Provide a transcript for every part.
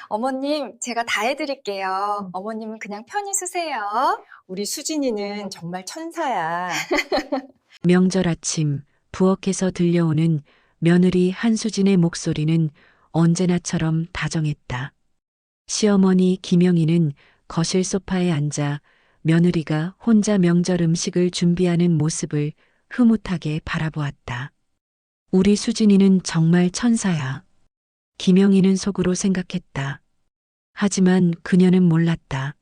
어머님, 제가 다 해드릴게요. 어머님은 그냥 편히 쓰세요. 우리 수진이는 정말 천사야. 명절 아침 부엌에서 들려오는 며느리 한수진의 목소리는 언제나처럼 다정했다. 시어머니 김영희는 거실 소파에 앉아 며느리가 혼자 명절 음식을 준비하는 모습을 흐뭇하게 바라보았다. 우리 수진이는 정말 천사야. 김영희는 속으로 생각했다. 하지만 그녀는 몰랐다.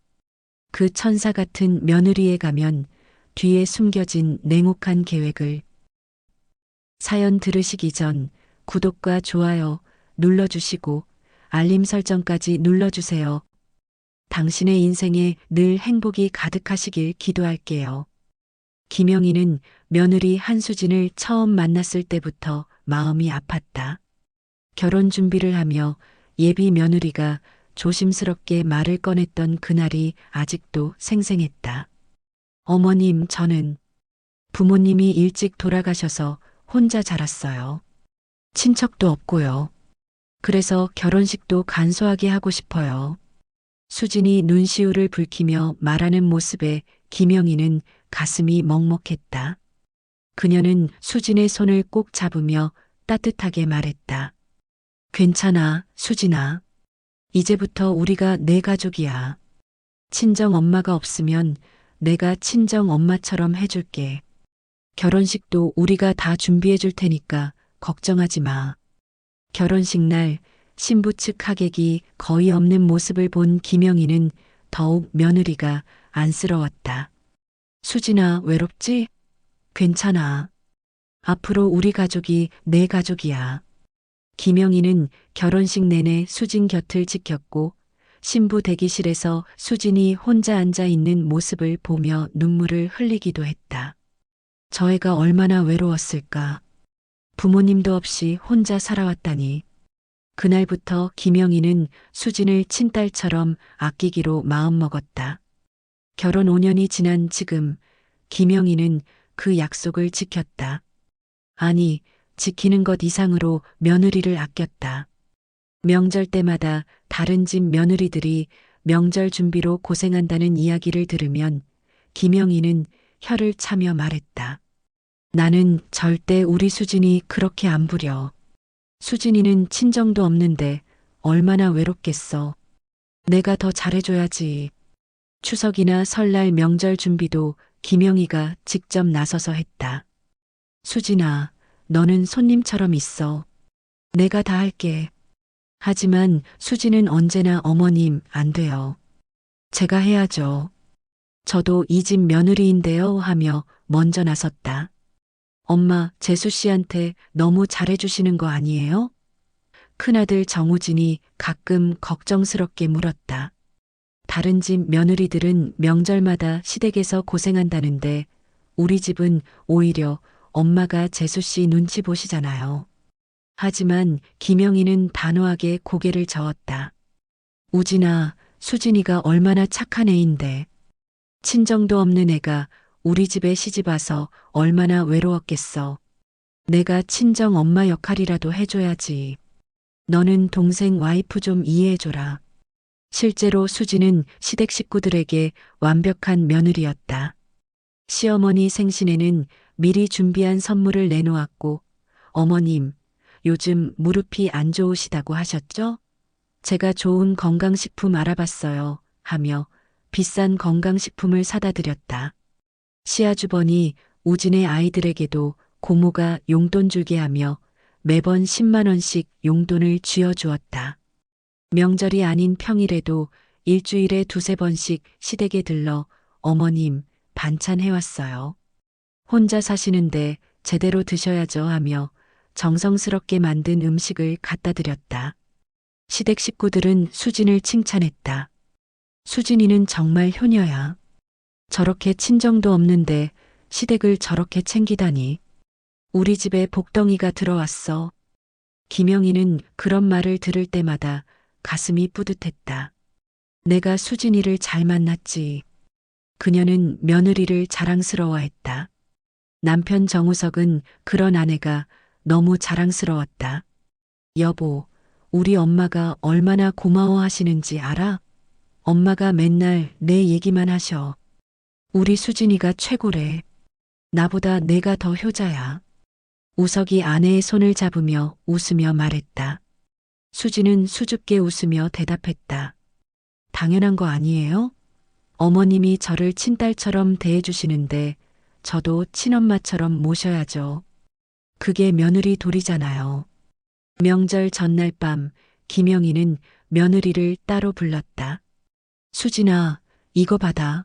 그 천사 같은 며느리에 가면 뒤에 숨겨진 냉혹한 계획을. 사연 들으시기 전 구독과 좋아요 눌러주시고 알림 설정까지 눌러주세요. 당신의 인생에 늘 행복이 가득하시길 기도할게요. 김영희는 며느리 한수진을 처음 만났을 때부터 마음이 아팠다. 결혼 준비를 하며 예비 며느리가 조심스럽게 말을 꺼냈던 그날이 아직도 생생했다. 어머님, 저는 부모님이 일찍 돌아가셔서 혼자 자랐어요. 친척도 없고요. 그래서 결혼식도 간소하게 하고 싶어요. 수진이 눈시울을 붉히며 말하는 모습에 김영희는 가슴이 먹먹했다. 그녀는 수진의 손을 꼭 잡으며 따뜻하게 말했다. 괜찮아, 수진아. 이제부터 우리가 내 가족이야. 친정 엄마가 없으면 내가 친정 엄마처럼 해줄게. 결혼식도 우리가 다 준비해 줄 테니까 걱정하지 마. 결혼식 날 신부 측 하객이 거의 없는 모습을 본 김영희는 더욱 며느리가 안쓰러웠다. 수진아, 외롭지? 괜찮아. 앞으로 우리 가족이 내 가족이야. 김영희는 결혼식 내내 수진 곁을 지켰고 신부 대기실에서 수진이 혼자 앉아 있는 모습을 보며 눈물을 흘리기도 했다. 저 애가 얼마나 외로웠을까. 부모님도 없이 혼자 살아왔다니. 그날부터 김영희는 수진을 친딸처럼 아끼기로 마음먹었다. 결혼 5년이 지난 지금 김영희는 그 약속을 지켰다. 아니, 지키는 것 이상으로 며느리를 아꼈다. 명절 때마다 다른 집 며느리들이 명절 준비로 고생한다는 이야기를 들으면 김영희는 혀를 차며 말했다. 나는 절대 우리 수진이 그렇게 안 부려. 수진이는 친정도 없는데 얼마나 외롭겠어. 내가 더 잘해줘야지. 추석이나 설날 명절 준비도 김영희가 직접 나서서 했다. 수진아, 너는 손님처럼 있어. 내가 다 할게. 하지만 수진은 언제나 어머님 안 돼요. 제가 해야죠. 저도 이 집 며느리인데요 하며 먼저 나섰다. 엄마, 재수 씨한테 너무 잘해주시는 거 아니에요? 큰아들 정우진이 가끔 걱정스럽게 물었다. 다른 집 며느리들은 명절마다 시댁에서 고생한다는데 우리 집은 오히려 엄마가 재수 씨 눈치 보시잖아요. 하지만 김영희는 단호하게 고개를 저었다. 우진아, 수진이가 얼마나 착한 애인데. 친정도 없는 애가 우리 집에 시집 와서 얼마나 외로웠겠어. 내가 친정 엄마 역할이라도 해줘야지. 너는 동생 와이프 좀 이해해줘라. 실제로 수진은 시댁 식구들에게 완벽한 며느리였다. 시어머니 생신에는 미리 준비한 선물을 내놓았고, 어머님, 요즘 무릎이 안 좋으시다고 하셨죠? 제가 좋은 건강식품 알아봤어요. 하며 비싼 건강식품을 사다 드렸다. 시아주버니 우진의 아이들에게도 고모가 용돈 주게 하며 매번 10만 원씩 용돈을 쥐어주었다. 명절이 아닌 평일에도 일주일에 두세 번씩 시댁에 들러 어머님 반찬 해왔어요. 혼자 사시는데 제대로 드셔야죠 하며 정성스럽게 만든 음식을 갖다 드렸다. 시댁 식구들은 수진을 칭찬했다. 수진이는 정말 효녀야. 저렇게 친정도 없는데 시댁을 저렇게 챙기다니. 우리 집에 복덩이가 들어왔어. 김영희는 그런 말을 들을 때마다 가슴이 뿌듯했다. 내가 수진이를 잘 만났지. 그녀는 며느리를 자랑스러워했다. 남편 정우석은 그런 아내가 너무 자랑스러웠다. 여보, 우리 엄마가 얼마나 고마워하시는지 알아? 엄마가 맨날 내 얘기만 하셔. 우리 수진이가 최고래. 나보다 내가 더 효자야. 우석이 아내의 손을 잡으며 웃으며 말했다. 수진은 수줍게 웃으며 대답했다. 당연한 거 아니에요? 어머님이 저를 친딸처럼 대해주시는데 저도 친엄마처럼 모셔야죠. 그게 며느리 도리잖아요. 명절 전날 밤 김영희는 며느리를 따로 불렀다. 수진아, 이거 받아.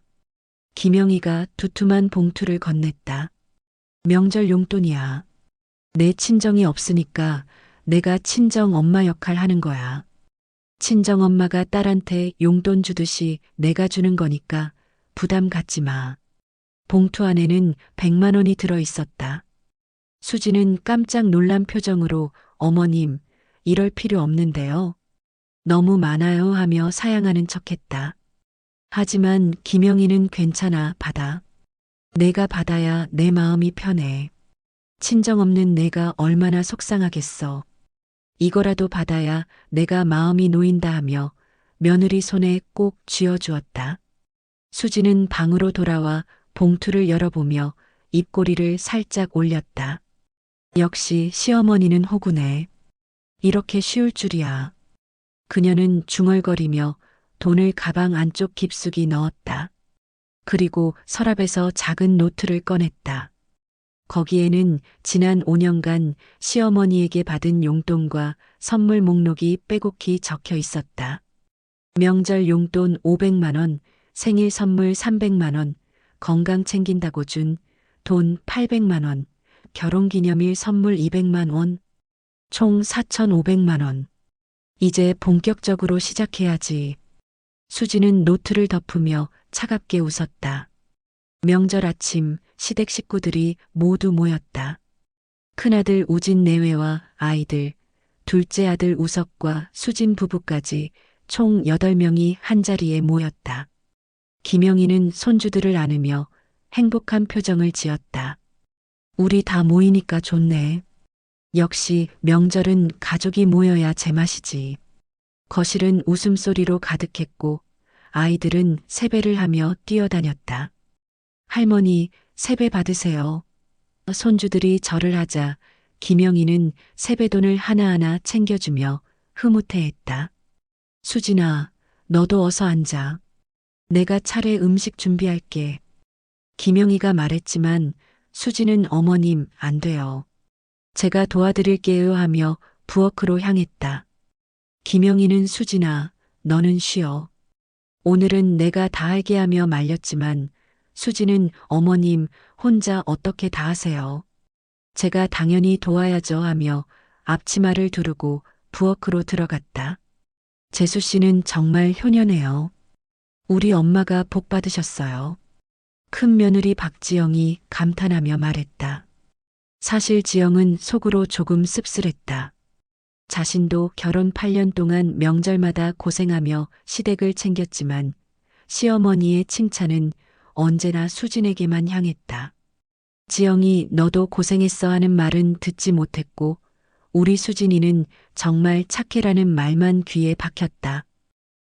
김영희가 두툼한 봉투를 건넸다. 명절 용돈이야. 내 친정이 없으니까 내가 친정 엄마 역할 하는 거야. 친정 엄마가 딸한테 용돈 주듯이 내가 주는 거니까 부담 갖지 마. 봉투 안에는 100만 원이 들어 있었다. 수지는 깜짝 놀란 표정으로 어머님, 이럴 필요 없는데요. 너무 많아요 하며 사양하는 척했다. 하지만 김영희는 괜찮아, 받아. 내가 받아야 내 마음이 편해. 친정 없는 내가 얼마나 속상하겠어. 이거라도 받아야 내가 마음이 놓인다 하며 며느리 손에 꼭 쥐어주었다. 수지는 방으로 돌아와 봉투를 열어보며 입꼬리를 살짝 올렸다. 역시 시어머니는 호구네. 이렇게 쉬울 줄이야. 그녀는 중얼거리며 돈을 가방 안쪽 깊숙이 넣었다. 그리고 서랍에서 작은 노트를 꺼냈다. 거기에는 지난 5년간 시어머니에게 받은 용돈과 선물 목록이 빼곡히 적혀 있었다. 명절 용돈 500만 원, 생일 선물 300만 원, 건강 챙긴다고 준 돈 800만 원, 결혼기념일 선물 200만 원, 총 4,500만 원. 이제 본격적으로 시작해야지. 수지는 노트를 덮으며 차갑게 웃었다. 명절 아침 시댁 식구들이 모두 모였다. 큰아들 우진 내외와 아이들, 둘째 아들 우석과 수진 부부까지 총 8명이 한자리에 모였다. 김영희는 손주들을 안으며 행복한 표정을 지었다. 우리 다 모이니까 좋네. 역시 명절은 가족이 모여야 제맛이지. 거실은 웃음소리로 가득했고 아이들은 세배를 하며 뛰어다녔다. 할머니, 세배 받으세요. 손주들이 절을 하자 김영희는 세배돈을 하나하나 챙겨주며 흐뭇해했다. 수진아, 너도 어서 앉아. 내가 차례 음식 준비할게. 김영희가 말했지만 수진은 어머님, 안 돼요. 제가 도와드릴게요 하며 부엌으로 향했다. 김영희는 수진아, 너는 쉬어. 오늘은 내가 다 하게 하며 말렸지만 수지는 어머님 혼자 어떻게 다 하세요. 제가 당연히 도와야죠 하며 앞치마를 두르고 부엌으로 들어갔다. 재수 씨는 정말 효녀네요. 우리 엄마가 복 받으셨어요. 큰 며느리 박지영이 감탄하며 말했다. 사실 지영은 속으로 조금 씁쓸했다. 자신도 결혼 8년 동안 명절마다 고생하며 시댁을 챙겼지만 시어머니의 칭찬은 언제나 수진에게만 향했다. 지영이 너도 고생했어 하는 말은 듣지 못했고 우리 수진이는 정말 착해라는 말만 귀에 박혔다.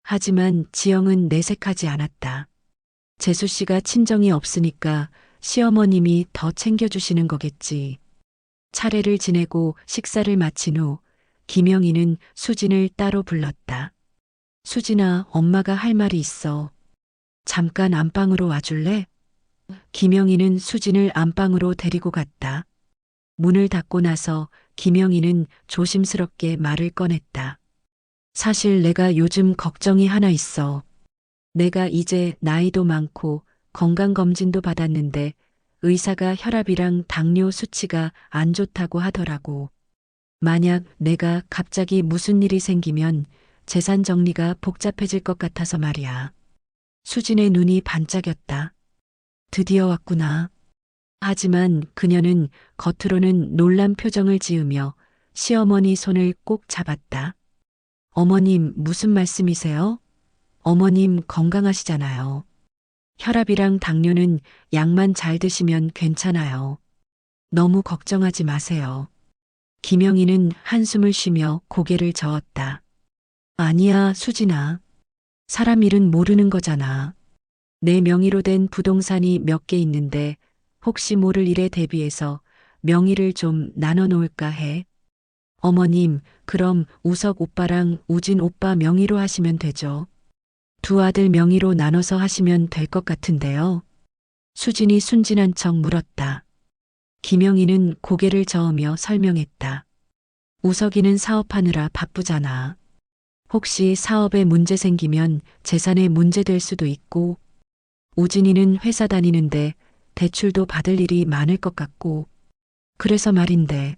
하지만 지영은 내색하지 않았다. 재수 씨가 친정이 없으니까 시어머님이 더 챙겨주시는 거겠지. 차례를 지내고 식사를 마친 후 김영희는 수진을 따로 불렀다. 수진아, 엄마가 할 말이 있어. 잠깐 안방으로 와줄래? 김영희는 수진을 안방으로 데리고 갔다. 문을 닫고 나서 김영희는 조심스럽게 말을 꺼냈다. 사실 내가 요즘 걱정이 하나 있어. 내가 이제 나이도 많고 건강검진도 받았는데 의사가 혈압이랑 당뇨 수치가 안 좋다고 하더라고. 만약 내가 갑자기 무슨 일이 생기면 재산 정리가 복잡해질 것 같아서 말이야. 수진의 눈이 반짝였다. 드디어 왔구나. 하지만 그녀는 겉으로는 놀란 표정을 지으며 시어머니 손을 꼭 잡았다. 어머님, 무슨 말씀이세요? 어머님 건강하시잖아요. 혈압이랑 당뇨는 약만 잘 드시면 괜찮아요. 너무 걱정하지 마세요. 김영희는 한숨을 쉬며 고개를 저었다. 아니야, 수진아. 사람 일은 모르는 거잖아. 내 명의로 된 부동산이 몇 개 있는데 혹시 모를 일에 대비해서 명의를 좀 나눠 놓을까 해. 어머님, 그럼 우석 오빠랑 우진 오빠 명의로 하시면 되죠. 두 아들 명의로 나눠서 하시면 될 것 같은데요. 수진이 순진한 척 물었다. 김영희는 고개를 저으며 설명했다. 우석이는 사업하느라 바쁘잖아. 혹시 사업에 문제 생기면 재산에 문제 될 수도 있고, 우진이는 회사 다니는데 대출도 받을 일이 많을 것 같고, 그래서 말인데,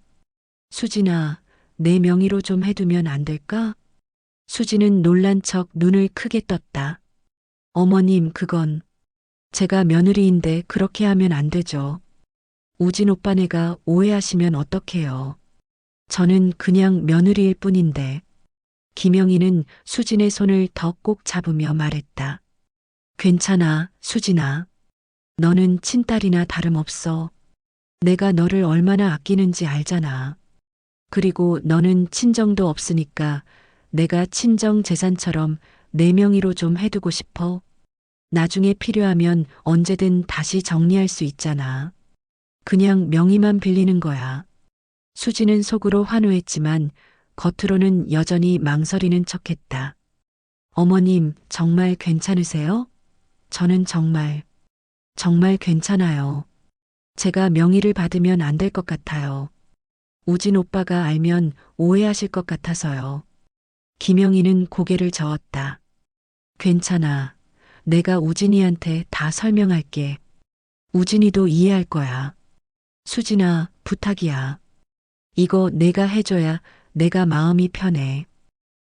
수진아, 내 명의로 좀 해두면 안 될까? 수진은 놀란 척 눈을 크게 떴다. 어머님, 그건 제가 며느리인데 그렇게 하면 안 되죠. 우진 오빠네가 오해하시면 어떡해요. 저는 그냥 며느리일 뿐인데. 김영희는 수진의 손을 더 꼭 잡으며 말했다. 괜찮아, 수진아. 너는 친딸이나 다름없어. 내가 너를 얼마나 아끼는지 알잖아. 그리고 너는 친정도 없으니까 내가 친정 재산처럼 내 명의로 좀 해두고 싶어. 나중에 필요하면 언제든 다시 정리할 수 있잖아. 그냥 명의만 빌리는 거야. 수지는 속으로 환호했지만 겉으로는 여전히 망설이는 척했다. 어머님, 정말 괜찮으세요? 저는 정말 괜찮아요. 제가 명의를 받으면 안 될 것 같아요. 우진 오빠가 알면 오해하실 것 같아서요. 김영희는 고개를 저었다. 괜찮아. 내가 우진이한테 다 설명할게. 우진이도 이해할 거야. 수진아, 부탁이야. 이거 내가 해줘야 내가 마음이 편해.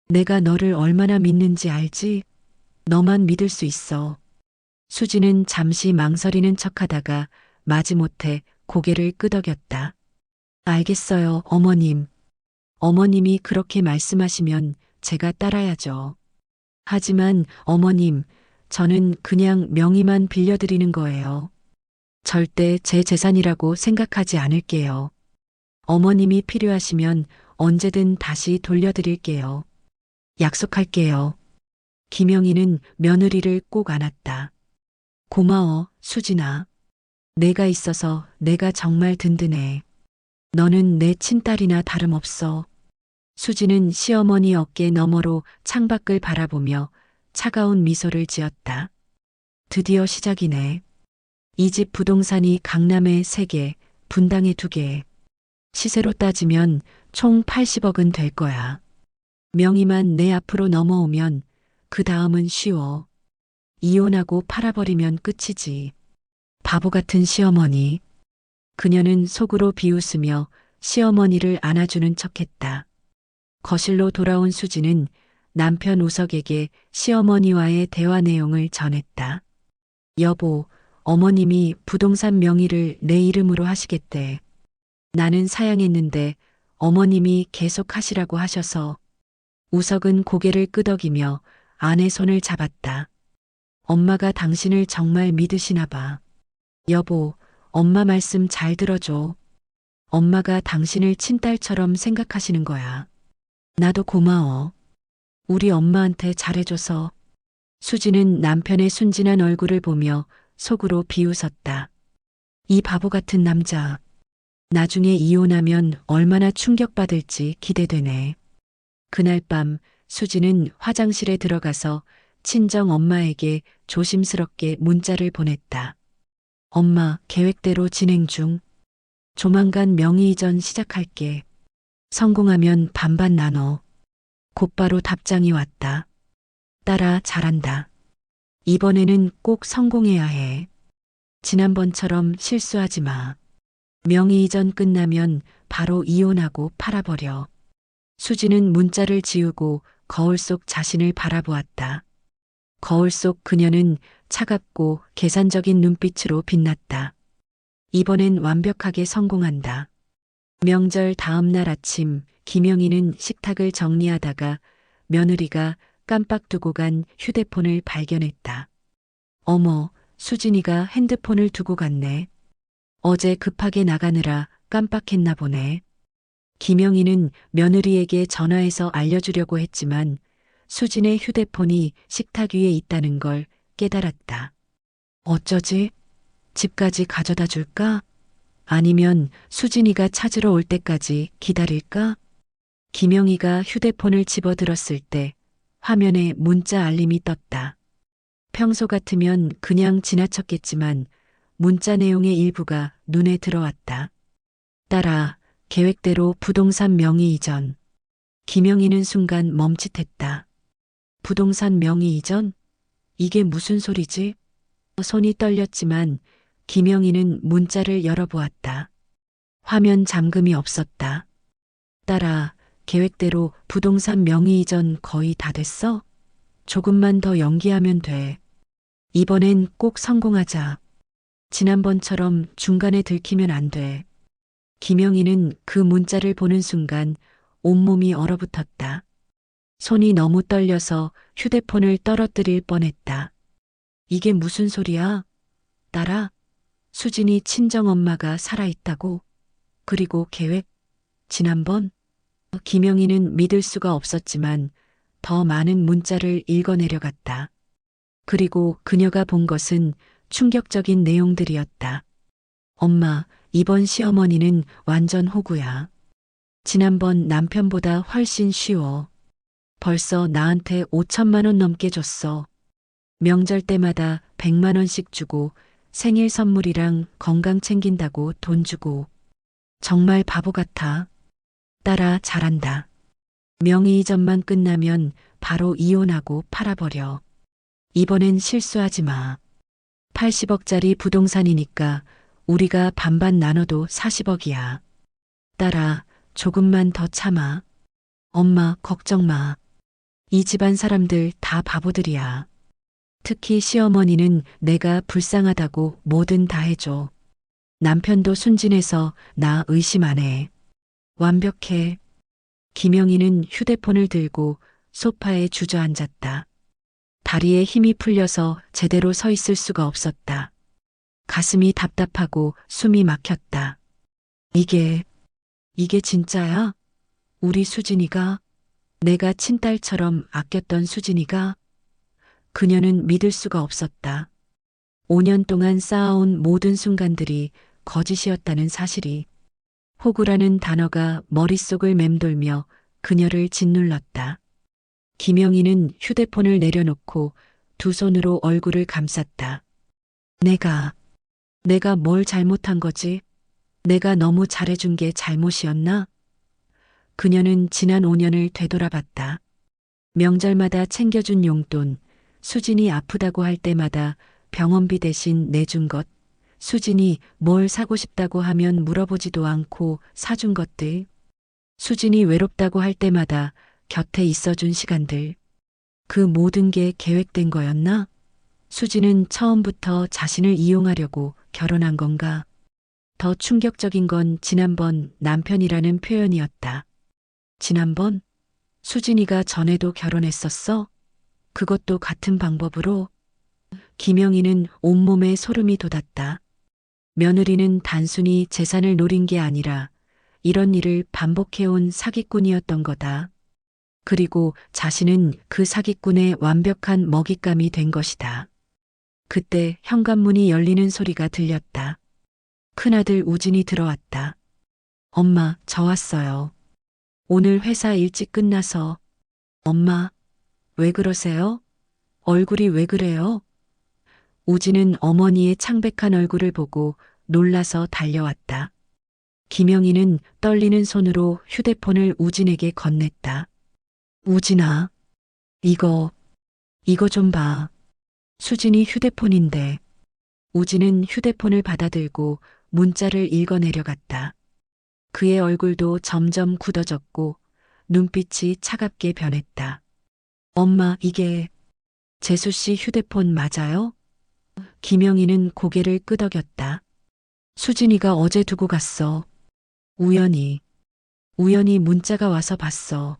내가 너를 얼마나 믿는지 알지? 너만 믿을 수 있어. 수진은 잠시 망설이는 척하다가 마지못해 고개를 끄덕였다. 알겠어요, 어머님. 어머님이 그렇게 말씀하시면 제가 따라야죠. 하지만 어머님, 저는 그냥 명의만 빌려드리는 거예요. 절대 제 재산이라고 생각하지 않을게요. 어머님이 필요하시면 언제든 다시 돌려드릴게요. 약속할게요. 김영희는 며느리를 꼭 안았다. 고마워, 수진아. 내가 있어서 내가 정말 든든해. 너는 내 친딸이나 다름없어. 수지는 시어머니 어깨 너머로 창밖을 바라보며 차가운 미소를 지었다. 드디어 시작이네. 이 집 부동산이 강남에 3개, 분당에 2개. 시세로 따지면 총 80억은 될 거야. 명의만 내 앞으로 넘어오면 그 다음은 쉬워. 이혼하고 팔아버리면 끝이지. 바보 같은 시어머니. 그녀는 속으로 비웃으며 시어머니를 안아주는 척했다. 거실로 돌아온 수지는 남편 우석에게 시어머니와의 대화 내용을 전했다. 여보, 어머님이 부동산 명의를 내 이름으로 하시겠대. 나는 사양했는데 어머님이 계속 하시라고 하셔서. 우석은 고개를 끄덕이며 아내 손을 잡았다. 엄마가 당신을 정말 믿으시나 봐. 여보, 엄마 말씀 잘 들어줘. 엄마가 당신을 친딸처럼 생각하시는 거야. 나도 고마워. 우리 엄마한테 잘해줘서. 수지는 남편의 순진한 얼굴을 보며 속으로 비웃었다. 이 바보 같은 남자. 나중에 이혼하면 얼마나 충격받을지 기대되네. 그날 밤 수지는 화장실에 들어가서 친정 엄마에게 조심스럽게 문자를 보냈다. 엄마, 계획대로 진행 중. 조만간 명의 이전 시작할게. 성공하면 반반 나눠. 곧바로 답장이 왔다. 딸아, 잘한다. 이번에는 꼭 성공해야 해. 지난번처럼 실수하지 마. 명의 이전 끝나면 바로 이혼하고 팔아버려. 수지는 문자를 지우고 거울 속 자신을 바라보았다. 거울 속 그녀는 차갑고 계산적인 눈빛으로 빛났다. 이번엔 완벽하게 성공한다. 명절 다음 날 아침 김영희는 식탁을 정리하다가 며느리가 깜빡 두고 간 휴대폰을 발견했다. 어머, 수진이가 핸드폰을 두고 갔네. 어제 급하게 나가느라 깜빡했나 보네. 김영희는 며느리에게 전화해서 알려주려고 했지만 수진의 휴대폰이 식탁 위에 있다는 걸 깨달았다. 어쩌지? 집까지 가져다 줄까? 아니면 수진이가 찾으러 올 때까지 기다릴까? 김영희가 휴대폰을 집어들었을 때 화면에 문자 알림이 떴다. 평소 같으면 그냥 지나쳤겠지만 문자 내용의 일부가 눈에 들어왔다. 딸아, 계획대로 부동산 명의 이전. 김영희는 순간 멈칫했다. 부동산 명의 이전? 이게 무슨 소리지? 손이 떨렸지만 김영희는 문자를 열어보았다. 화면 잠금이 없었다. 딸아, 계획대로 부동산 명의 이전 거의 다 됐어? 조금만 더 연기하면 돼. 이번엔 꼭 성공하자. 지난번처럼 중간에 들키면 안 돼. 김영희는 그 문자를 보는 순간 온몸이 얼어붙었다. 손이 너무 떨려서 휴대폰을 떨어뜨릴 뻔했다. 이게 무슨 소리야? 딸아, 수진이 친정엄마가 살아있다고? 그리고 계획? 지난번? 김영희는 믿을 수가 없었지만 더 많은 문자를 읽어내려갔다. 그리고 그녀가 본 것은 충격적인 내용들이었다. 엄마, 이번 시어머니는 완전 호구야. 지난번 남편보다 훨씬 쉬워. 벌써 나한테 5천만 원 넘게 줬어. 명절 때마다 100만 원씩 주고 생일 선물이랑 건강 챙긴다고 돈 주고. 정말 바보 같아. 딸아, 잘한다. 명의 이전만 끝나면 바로 이혼하고 팔아버려. 이번엔 실수하지 마. 80억짜리 부동산이니까 우리가 반반 나눠도 40억이야. 딸아, 조금만 더 참아. 엄마, 걱정 마. 이 집안 사람들 다 바보들이야. 특히 시어머니는 내가 불쌍하다고 뭐든 다 해줘. 남편도 순진해서 나 의심 안 해. 완벽해. 김영희는 휴대폰을 들고 소파에 주저앉았다. 다리에 힘이 풀려서 제대로 서 있을 수가 없었다. 가슴이 답답하고 숨이 막혔다. 이게 진짜야? 우리 수진이가? 내가 친딸처럼 아꼈던 수진이가? 그녀는 믿을 수가 없었다. 5년 동안 쌓아온 모든 순간들이 거짓이었다는 사실이. 호구라는 단어가 머릿속을 맴돌며 그녀를 짓눌렀다. 김영희는 휴대폰을 내려놓고 두 손으로 얼굴을 감쌌다. 내가 뭘 잘못한 거지? 내가 너무 잘해준 게 잘못이었나? 그녀는 지난 5년을 되돌아봤다. 명절마다 챙겨준 용돈, 수진이 아프다고 할 때마다 병원비 대신 내준 것, 수진이 뭘 사고 싶다고 하면 물어보지도 않고 사준 것들, 수진이 외롭다고 할 때마다 곁에 있어준 시간들, 그 모든 게 계획된 거였나? 수진은 처음부터 자신을 이용하려고 결혼한 건가? 더 충격적인 건 지난번 남편이라는 표현이었다. 지난번? 수진이가 전에도 결혼했었어? 그것도 같은 방법으로? 김영희는 온몸에 소름이 돋았다. 며느리는 단순히 재산을 노린 게 아니라 이런 일을 반복해온 사기꾼이었던 거다. 그리고 자신은 그 사기꾼의 완벽한 먹잇감이 된 것이다. 그때 현관문이 열리는 소리가 들렸다. 큰아들 우진이 들어왔다. 엄마, 저 왔어요. 오늘 회사 일찍 끝나서. 엄마, 왜 그러세요? 얼굴이 왜 그래요? 우진은 어머니의 창백한 얼굴을 보고 놀라서 달려왔다. 김영희는 떨리는 손으로 휴대폰을 우진에게 건넸다. 우진아, 이거 좀 봐. 수진이 휴대폰인데. 우진은 휴대폰을 받아들고 문자를 읽어내려갔다. 그의 얼굴도 점점 굳어졌고 눈빛이 차갑게 변했다. 엄마, 이게 재수 씨 휴대폰 맞아요? 김영희는 고개를 끄덕였다. 수진이가 어제 두고 갔어. 우연히 문자가 와서 봤어.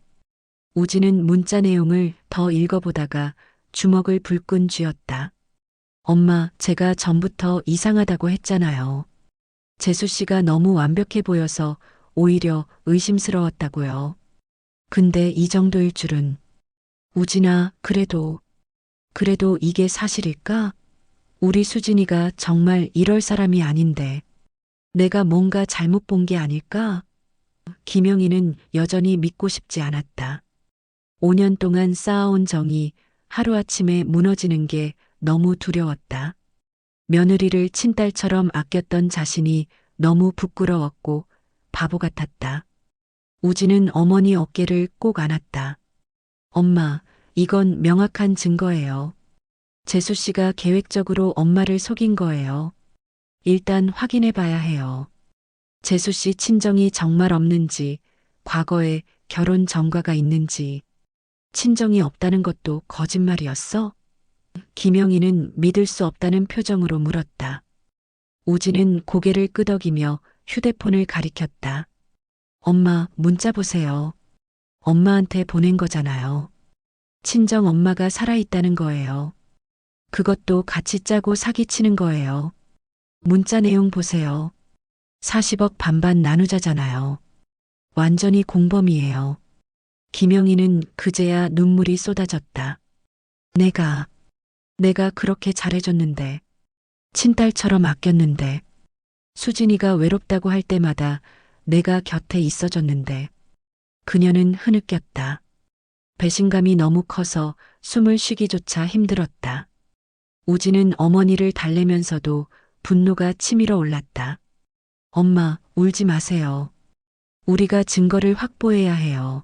우진은 문자 내용을 더 읽어보다가 주먹을 불끈 쥐었다. 엄마, 제가 전부터 이상하다고 했잖아요. 재수 씨가 너무 완벽해 보여서 오히려 의심스러웠다고요. 근데 이 정도일 줄은. 우진아, 그래도 이게 사실일까? 우리 수진이가 정말 이럴 사람이 아닌데. 내가 뭔가 잘못 본 게 아닐까? 김영희는 여전히 믿고 싶지 않았다. 5년 동안 쌓아온 정이 하루아침에 무너지는 게 너무 두려웠다. 며느리를 친딸처럼 아꼈던 자신이 너무 부끄러웠고 바보 같았다. 우진은 어머니 어깨를 꼭 안았다. 엄마, 이건 명확한 증거예요. 재수 씨가 계획적으로 엄마를 속인 거예요. 일단 확인해 봐야 해요. 재수 씨 친정이 정말 없는지, 과거에 결혼 전과가 있는지, 친정이 없다는 것도 거짓말이었어? 김영희는 믿을 수 없다는 표정으로 물었다. 우진은 고개를 끄덕이며 휴대폰을 가리켰다. 엄마, 문자 보세요. 엄마한테 보낸 거잖아요. 친정 엄마가 살아있다는 거예요. 그것도 같이 짜고 사기치는 거예요. 문자 내용 보세요. 40억 반반 나누자잖아요. 완전히 공범이에요. 김영희는 그제야 눈물이 쏟아졌다. 내가 그렇게 잘해줬는데, 친딸처럼 아꼈는데, 수진이가 외롭다고 할 때마다 내가 곁에 있어줬는데, 그녀는 흐느꼈다. 배신감이 너무 커서 숨을 쉬기조차 힘들었다. 우진은 어머니를 달래면서도 분노가 치밀어 올랐다. 엄마, 울지 마세요. 우리가 증거를 확보해야 해요.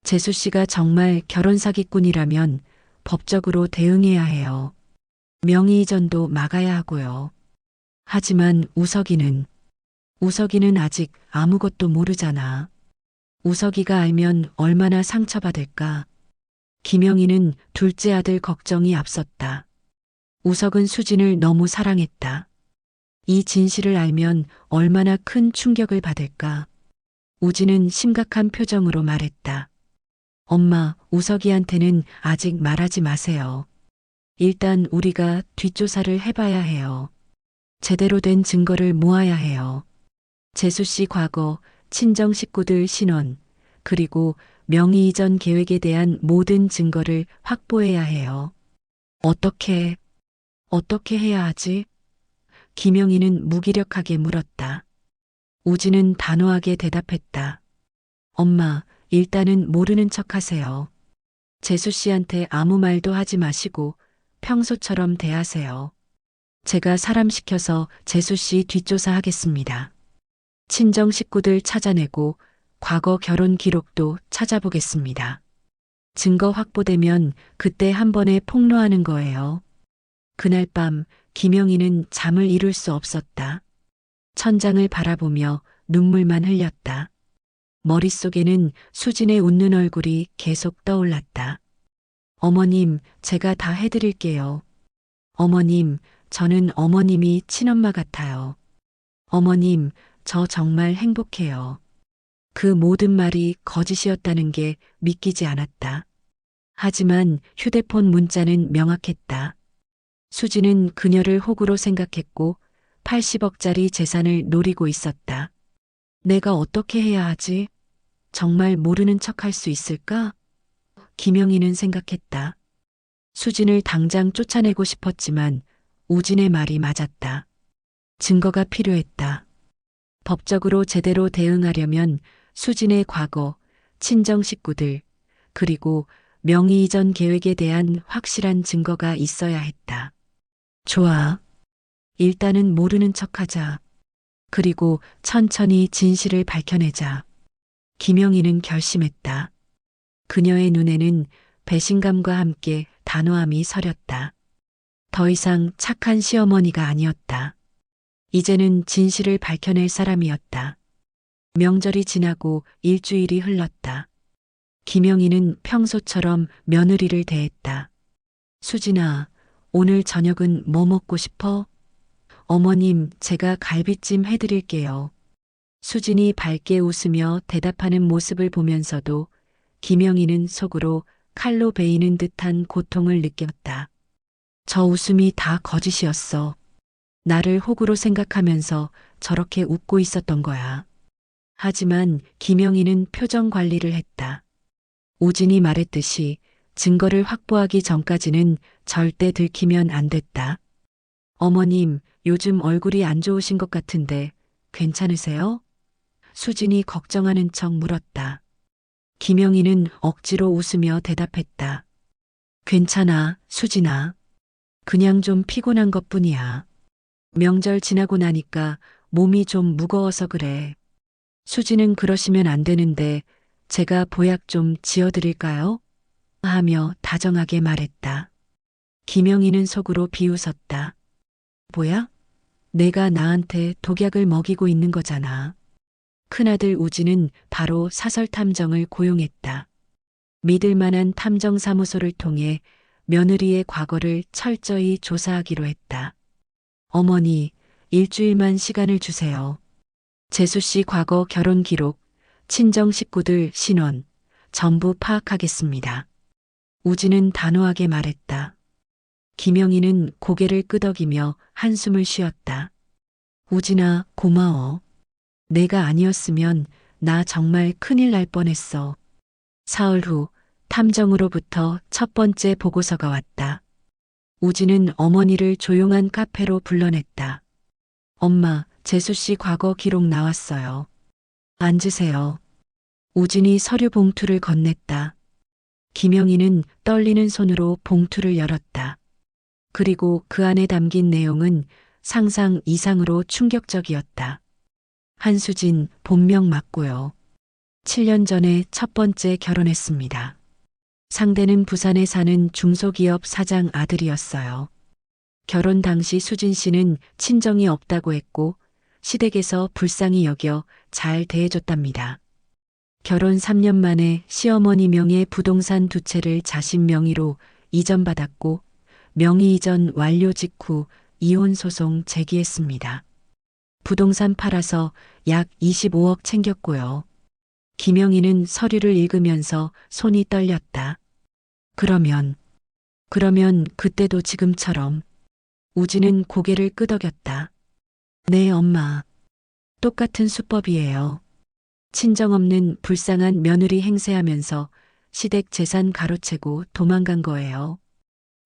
재수 씨가 정말 결혼 사기꾼이라면 법적으로 대응해야 해요. 명의 이전도 막아야 하고요. 하지만 우석이는 아직 아무것도 모르잖아. 우석이가 알면 얼마나 상처받을까. 김영희는 둘째 아들 걱정이 앞섰다. 우석은 수진을 너무 사랑했다. 이 진실을 알면 얼마나 큰 충격을 받을까. 우진은 심각한 표정으로 말했다. 엄마, 우석이한테는 아직 말하지 마세요. 일단 우리가 뒷조사를 해봐야 해요. 제대로 된 증거를 모아야 해요. 재수 씨 과거, 친정 식구들 신원, 그리고 명의 이전 계획에 대한 모든 증거를 확보해야 해요. 어떻게 해야 하지? 김영희는 무기력하게 물었다. 우진은 단호하게 대답했다. 엄마, 일단은 모르는 척 하세요. 재수 씨한테 아무 말도 하지 마시고 평소처럼 대하세요. 제가 사람 시켜서 재수 씨 뒷조사하겠습니다. 친정 식구들 찾아내고 과거 결혼 기록도 찾아보겠습니다. 증거 확보되면 그때 한 번에 폭로하는 거예요. 그날 밤 김영희는 잠을 이룰 수 없었다. 천장을 바라보며 눈물만 흘렸다. 머릿속에는 수진의 웃는 얼굴이 계속 떠올랐다. 어머님, 제가 다 해드릴게요. 어머님, 저는 어머님이 친엄마 같아요. 어머님, 저 정말 행복해요. 그 모든 말이 거짓이었다는 게 믿기지 않았다. 하지만 휴대폰 문자는 명확했다. 수진은 그녀를 호구로 생각했고 80억짜리 재산을 노리고 있었다. 내가 어떻게 해야 하지? 정말 모르는 척 할 수 있을까? 김영희는 생각했다. 수진을 당장 쫓아내고 싶었지만 우진의 말이 맞았다. 증거가 필요했다. 법적으로 제대로 대응하려면 수진의 과거, 친정 식구들, 그리고 명의 이전 계획에 대한 확실한 증거가 있어야 했다. 좋아. 일단은 모르는 척하자. 그리고 천천히 진실을 밝혀내자. 김영희는 결심했다. 그녀의 눈에는 배신감과 함께 단호함이 서렸다. 더 이상 착한 시어머니가 아니었다. 이제는 진실을 밝혀낼 사람이었다. 명절이 지나고 일주일이 흘렀다. 김영희는 평소처럼 며느리를 대했다. 수진아, 오늘 저녁은 뭐 먹고 싶어? 어머님, 제가 갈비찜 해드릴게요. 수진이 밝게 웃으며 대답하는 모습을 보면서도 김영희는 속으로 칼로 베이는 듯한 고통을 느꼈다. 저 웃음이 다 거짓이었어. 나를 호구로 생각하면서 저렇게 웃고 있었던 거야. 하지만 김영희는 표정 관리를 했다. 우진이 말했듯이 증거를 확보하기 전까지는 절대 들키면 안 됐다. 어머님, 요즘 얼굴이 안 좋으신 것 같은데 괜찮으세요? 수진이 걱정하는 척 물었다. 김영희는 억지로 웃으며 대답했다. 괜찮아, 수진아. 그냥 좀 피곤한 것뿐이야. 명절 지나고 나니까 몸이 좀 무거워서 그래. 수진은 그러시면 안 되는데 제가 보약 좀 지어드릴까요? 하며 다정하게 말했다. 김영희는 속으로 비웃었다. 뭐야? 내가 나한테 독약을 먹이고 있는 거잖아. 큰아들 우진은 바로 사설탐정을 고용했다. 믿을 만한 탐정사무소를 통해 며느리의 과거를 철저히 조사하기로 했다. 어머니, 일주일만 시간을 주세요. 재수 씨 과거 결혼 기록, 친정 식구들 신원, 전부 파악하겠습니다. 우진은 단호하게 말했다. 김영희는 고개를 끄덕이며 한숨을 쉬었다. 우진아, 고마워. 내가 아니었으면 나 정말 큰일 날 뻔했어. 사흘 후 탐정으로부터 첫 번째 보고서가 왔다. 우진은 어머니를 조용한 카페로 불러냈다. 엄마, 재수 씨 과거 기록 나왔어요. 앉으세요. 우진이 서류 봉투를 건넸다. 김영희는 떨리는 손으로 봉투를 열었다. 그리고 그 안에 담긴 내용은 상상 이상으로 충격적이었다. 한수진, 본명 맞고요. 7년 전에 첫 번째 결혼했습니다. 상대는 부산에 사는 중소기업 사장 아들이었어요. 결혼 당시 수진 씨는 친정이 없다고 했고 시댁에서 불쌍히 여겨 잘 대해줬답니다. 결혼 3년 만에 시어머니 명의의 부동산 2채를 자신 명의로 이전받았고 명의 이전 완료 직후 이혼 소송 제기했습니다. 부동산 팔아서 약 25억 챙겼고요. 김영희는 서류를 읽으면서 손이 떨렸다. 그러면 그때도 지금처럼. 우진은 고개를 끄덕였다. 네, 엄마. 똑같은 수법이에요. 친정 없는 불쌍한 며느리 행세하면서 시댁 재산 가로채고 도망간 거예요.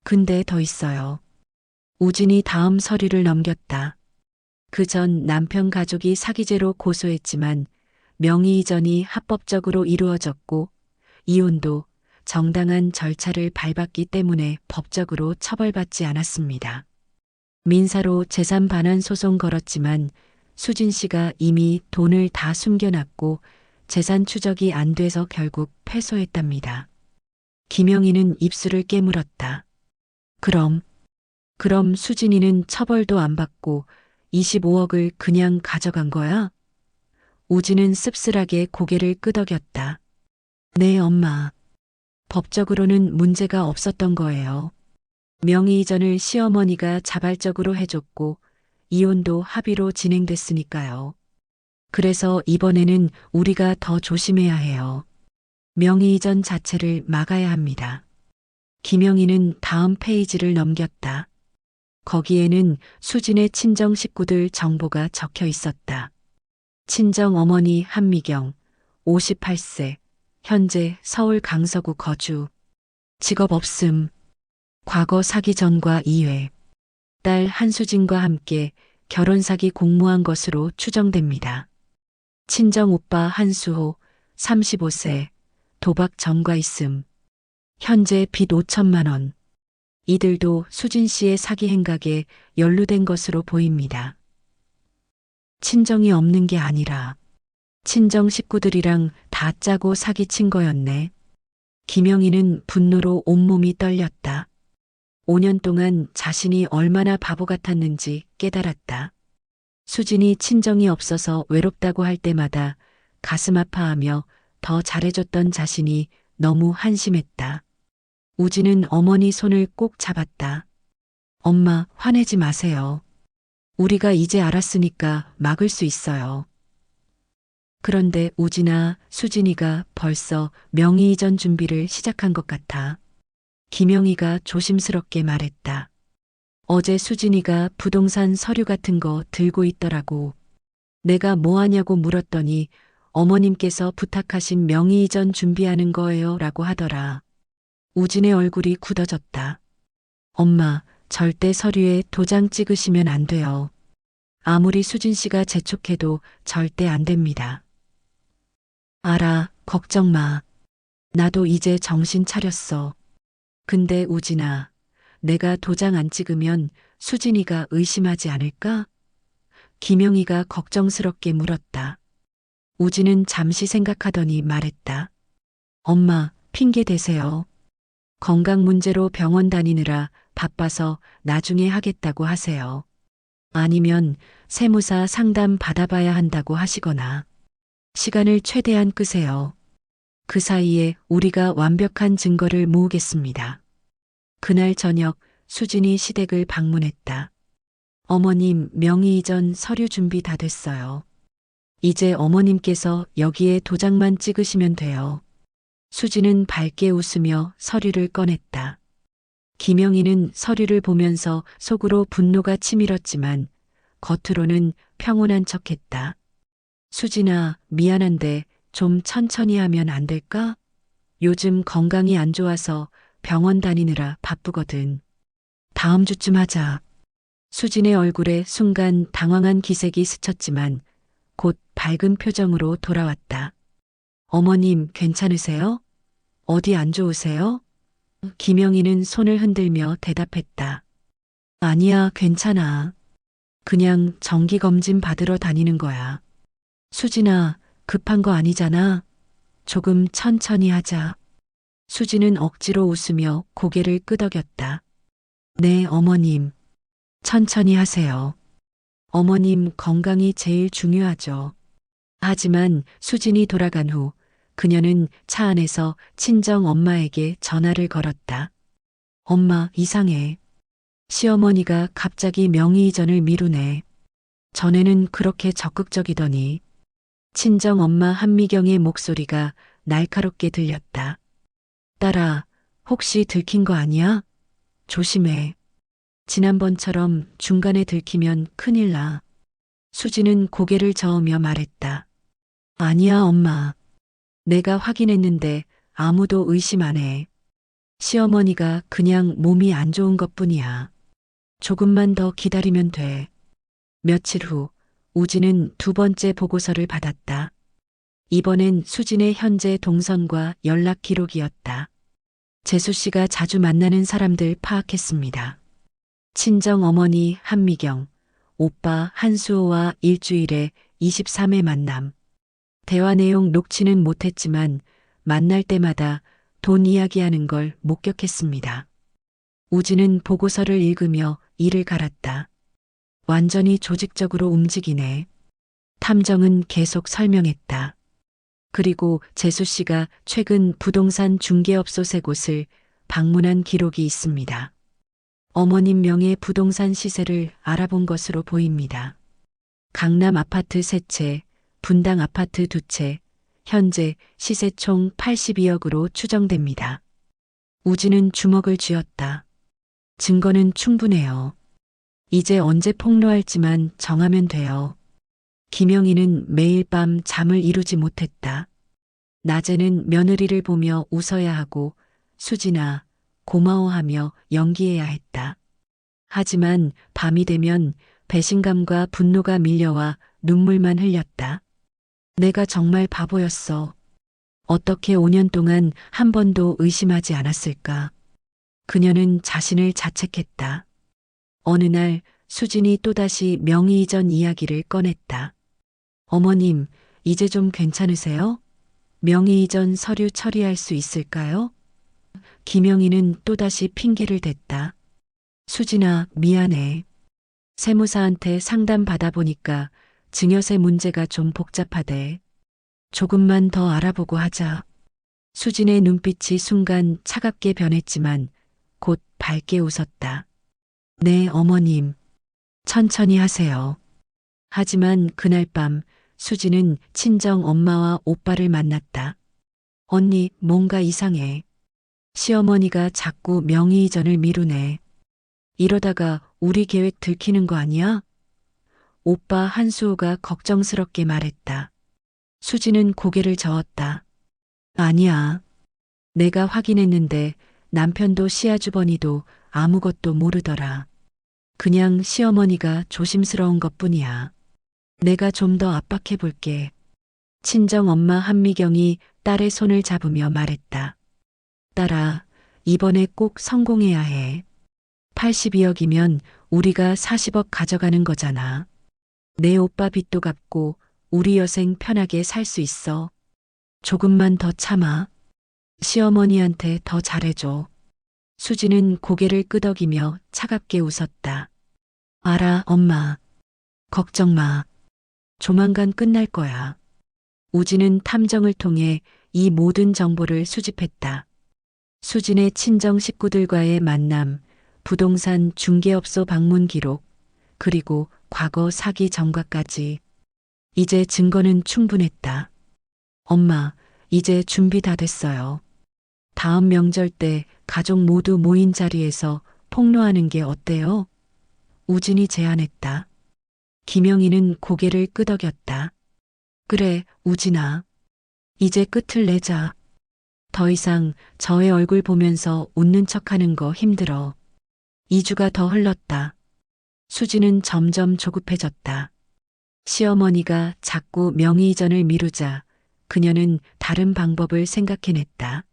근데 더 있어요. 우진이 다음 서류를 넘겼다. 그 전 남편 가족이 사기죄로 고소했지만 명의 이전이 합법적으로 이루어졌고 이혼도 정당한 절차를 밟았기 때문에 법적으로 처벌받지 않았습니다. 민사로 재산 반환 소송 걸었지만 수진 씨가 이미 돈을 다 숨겨놨고 재산 추적이 안 돼서 결국 패소했답니다. 김영희는 입술을 깨물었다. 그럼 수진이는 처벌도 안 받고 25억을 그냥 가져간 거야? 우진은 씁쓸하게 고개를 끄덕였다. 네, 엄마. 법적으로는 문제가 없었던 거예요. 명의 이전을 시어머니가 자발적으로 해줬고 이혼도 합의로 진행됐으니까요. 그래서 이번에는 우리가 더 조심해야 해요. 명의 이전 자체를 막아야 합니다. 김영희는 다음 페이지를 넘겼다. 거기에는 수진의 친정 식구들 정보가 적혀 있었다. 친정 어머니 한미경, 58세, 현재 서울 강서구 거주, 직업 없음, 과거 사기 전과 이외, 딸 한수진과 함께 결혼 사기 공모한 것으로 추정됩니다. 친정 오빠 한수호, 35세, 도박 전과 있음, 현재 빚 5천만 원. 이들도 수진 씨의 사기 행각에 연루된 것으로 보입니다. 친정이 없는 게 아니라 친정 식구들이랑 다 짜고 사기친 거였네. 김영희는 분노로 온몸이 떨렸다. 5년 동안 자신이 얼마나 바보 같았는지 깨달았다. 수진이 친정이 없어서 외롭다고 할 때마다 가슴 아파하며 더 잘해줬던 자신이 너무 한심했다. 우진은 어머니 손을 꼭 잡았다. 엄마, 화내지 마세요. 우리가 이제 알았으니까 막을 수 있어요. 그런데 우진아, 수진이가 벌써 명의 이전 준비를 시작한 것 같아. 김영희가 조심스럽게 말했다. 어제 수진이가 부동산 서류 같은 거 들고 있더라고. 내가 뭐 하냐고 물었더니 어머님께서 부탁하신 명의 이전 준비하는 거예요 라고 하더라. 우진의 얼굴이 굳어졌다. 엄마, 절대 서류에 도장 찍으시면 안 돼요. 아무리 수진 씨가 재촉해도 절대 안 됩니다. 알아, 걱정 마. 나도 이제 정신 차렸어. 근데 우진아, 내가 도장 안 찍으면 수진이가 의심하지 않을까? 김영희가 걱정스럽게 물었다. 우진은 잠시 생각하더니 말했다. 엄마, 핑계 대세요. 건강 문제로 병원 다니느라 바빠서 나중에 하겠다고 하세요. 아니면 세무사 상담 받아봐야 한다고 하시거나 시간을 최대한 끄세요. 그 사이에 우리가 완벽한 증거를 모으겠습니다. 그날 저녁 수진이 시댁을 방문했다. 어머님, 명의 이전 서류 준비 다 됐어요. 이제 어머님께서 여기에 도장만 찍으시면 돼요. 수진은 밝게 웃으며 서류를 꺼냈다. 김영희는 서류를 보면서 속으로 분노가 치밀었지만 겉으로는 평온한 척했다. 수진아, 미안한데 좀 천천히 하면 안 될까? 요즘 건강이 안 좋아서 병원 다니느라 바쁘거든. 다음 주쯤 하자. 수진의 얼굴에 순간 당황한 기색이 스쳤지만 곧 밝은 표정으로 돌아왔다. 어머님, 괜찮으세요? 어디 안 좋으세요? 김영희는 손을 흔들며 대답했다. 아니야, 괜찮아. 그냥 정기검진 받으러 다니는 거야. 수진아, 급한 거 아니잖아. 조금 천천히 하자. 수진은 억지로 웃으며 고개를 끄덕였다. 네, 어머님. 천천히 하세요. 어머님 건강이 제일 중요하죠. 하지만 수진이 돌아간 후 그녀는 차 안에서 친정 엄마에게 전화를 걸었다. 엄마, 이상해. 시어머니가 갑자기 명의 이전을 미루네. 전에는 그렇게 적극적이더니. 친정 엄마 한미경의 목소리가 날카롭게 들렸다. 딸아, 혹시 들킨 거 아니야? 조심해. 지난번처럼 중간에 들키면 큰일 나. 수지는 고개를 저으며 말했다. 아니야, 엄마. 내가 확인했는데 아무도 의심 안 해. 시어머니가 그냥 몸이 안 좋은 것뿐이야. 조금만 더 기다리면 돼. 며칠 후 우진은 두 번째 보고서를 받았다. 이번엔 수진의 현재 동선과 연락 기록이었다. 재수 씨가 자주 만나는 사람들 파악했습니다. 친정 어머니 한미경, 오빠 한수호와 일주일에 23회 만남. 대화 내용 녹취는 못했지만 만날 때마다 돈 이야기하는 걸 목격했습니다. 우진은 보고서를 읽으며 이를 갈았다. 완전히 조직적으로 움직이네. 탐정은 계속 설명했다. 그리고 재수 씨가 최근 부동산 중개업소 세 곳을 방문한 기록이 있습니다. 어머님 명의 부동산 시세를 알아본 것으로 보입니다. 강남 아파트 3채, 분당 아파트 2채, 현재 시세 총 82억으로 추정됩니다. 우진은 주먹을 쥐었다. 증거는 충분해요. 이제 언제 폭로할지만 정하면 돼요. 김영희는 매일 밤 잠을 이루지 못했다. 낮에는 며느리를 보며 웃어야 하고 수진아, 고마워하며 연기해야 했다. 하지만 밤이 되면 배신감과 분노가 밀려와 눈물만 흘렸다. 내가 정말 바보였어. 어떻게 5년 동안 한 번도 의심하지 않았을까? 그녀는 자신을 자책했다. 어느 날 수진이 또다시 명의 이전 이야기를 꺼냈다. 어머님, 이제 좀 괜찮으세요? 명의 이전 서류 처리할 수 있을까요? 김영희는 또다시 핑계를 댔다. 수진아, 미안해. 세무사한테 상담 받아보니까 증여세 문제가 좀 복잡하대. 조금만 더 알아보고 하자. 수진의 눈빛이 순간 차갑게 변했지만 곧 밝게 웃었다. 네, 어머님. 천천히 하세요. 하지만 그날 밤 수진은 친정 엄마와 오빠를 만났다. 언니, 뭔가 이상해. 시어머니가 자꾸 명의 이전을 미루네. 이러다가 우리 계획 들키는 거 아니야? 오빠 한수호가 걱정스럽게 말했다. 수지는 고개를 저었다. 아니야. 내가 확인했는데 남편도 시아주버니도 아무것도 모르더라. 그냥 시어머니가 조심스러운 것뿐이야. 내가 좀 더 압박해 볼게. 친정 엄마 한미경이 딸의 손을 잡으며 말했다. 딸아, 이번에 꼭 성공해야 해. 82억이면 우리가 40억 가져가는 거잖아. 내 오빠 빚도 갚고 우리 여생 편하게 살 수 있어. 조금만 더 참아. 시어머니한테 더 잘해줘. 수지는 고개를 끄덕이며 차갑게 웃었다. 알아, 엄마. 걱정 마. 조만간 끝날 거야. 우진은 탐정을 통해 이 모든 정보를 수집했다. 수진의 친정 식구들과의 만남, 부동산 중개업소 방문 기록, 그리고 과거 사기 전과까지. 이제 증거는 충분했다. 엄마, 이제 준비 다 됐어요. 다음 명절 때 가족 모두 모인 자리에서 폭로하는 게 어때요? 우진이 제안했다. 김영희는 고개를 끄덕였다. 그래, 우진아. 이제 끝을 내자. 더 이상 저의 얼굴 보면서 웃는 척하는 거 힘들어. 2주가 더 흘렀다. 수지는 점점 조급해졌다. 시어머니가 자꾸 명의 이전을 미루자 그녀는 다른 방법을 생각해냈다.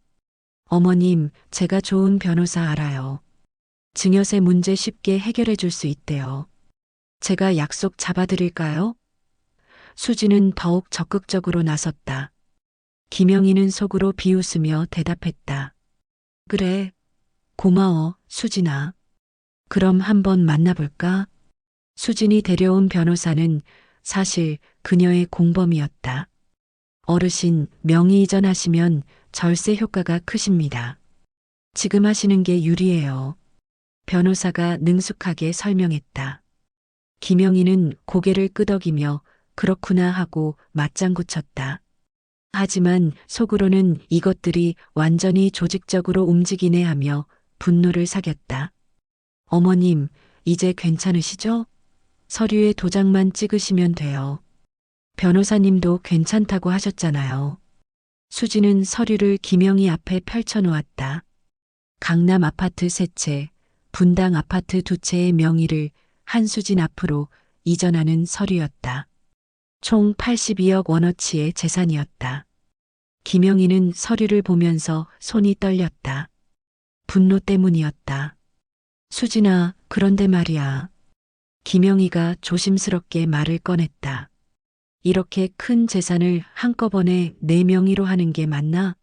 어머님, 제가 좋은 변호사 알아요. 증여세 문제 쉽게 해결해 줄 수 있대요. 제가 약속 잡아드릴까요? 수지는 더욱 적극적으로 나섰다. 김영희는 속으로 비웃으며 대답했다. 그래, 고마워, 수진아. 그럼 한번 만나볼까? 수진이 데려온 변호사는 사실 그녀의 공범이었다. 어르신, 명의 이전하시면 절세 효과가 크십니다. 지금 하시는 게 유리해요. 변호사가 능숙하게 설명했다. 김영희는 고개를 끄덕이며 그렇구나 하고 맞장구 쳤다. 하지만 속으로는 이것들이 완전히 조직적으로 움직이네 하며 분노를 사겼다. 어머님, 이제 괜찮으시죠? 서류에 도장만 찍으시면 돼요. 변호사님도 괜찮다고 하셨잖아요. 수지는 서류를 김영희 앞에 펼쳐놓았다. 강남 아파트 3채, 분당 아파트 2채의 명의를 한수진 앞으로 이전하는 서류였다. 총 82억 원어치의 재산이었다. 김영희는 서류를 보면서 손이 떨렸다. 분노 때문이었다. 수진아, 그런데 말이야. 김영희가 조심스럽게 말을 꺼냈다. 이렇게 큰 재산을 한꺼번에 내 명의로 하는 게 맞나?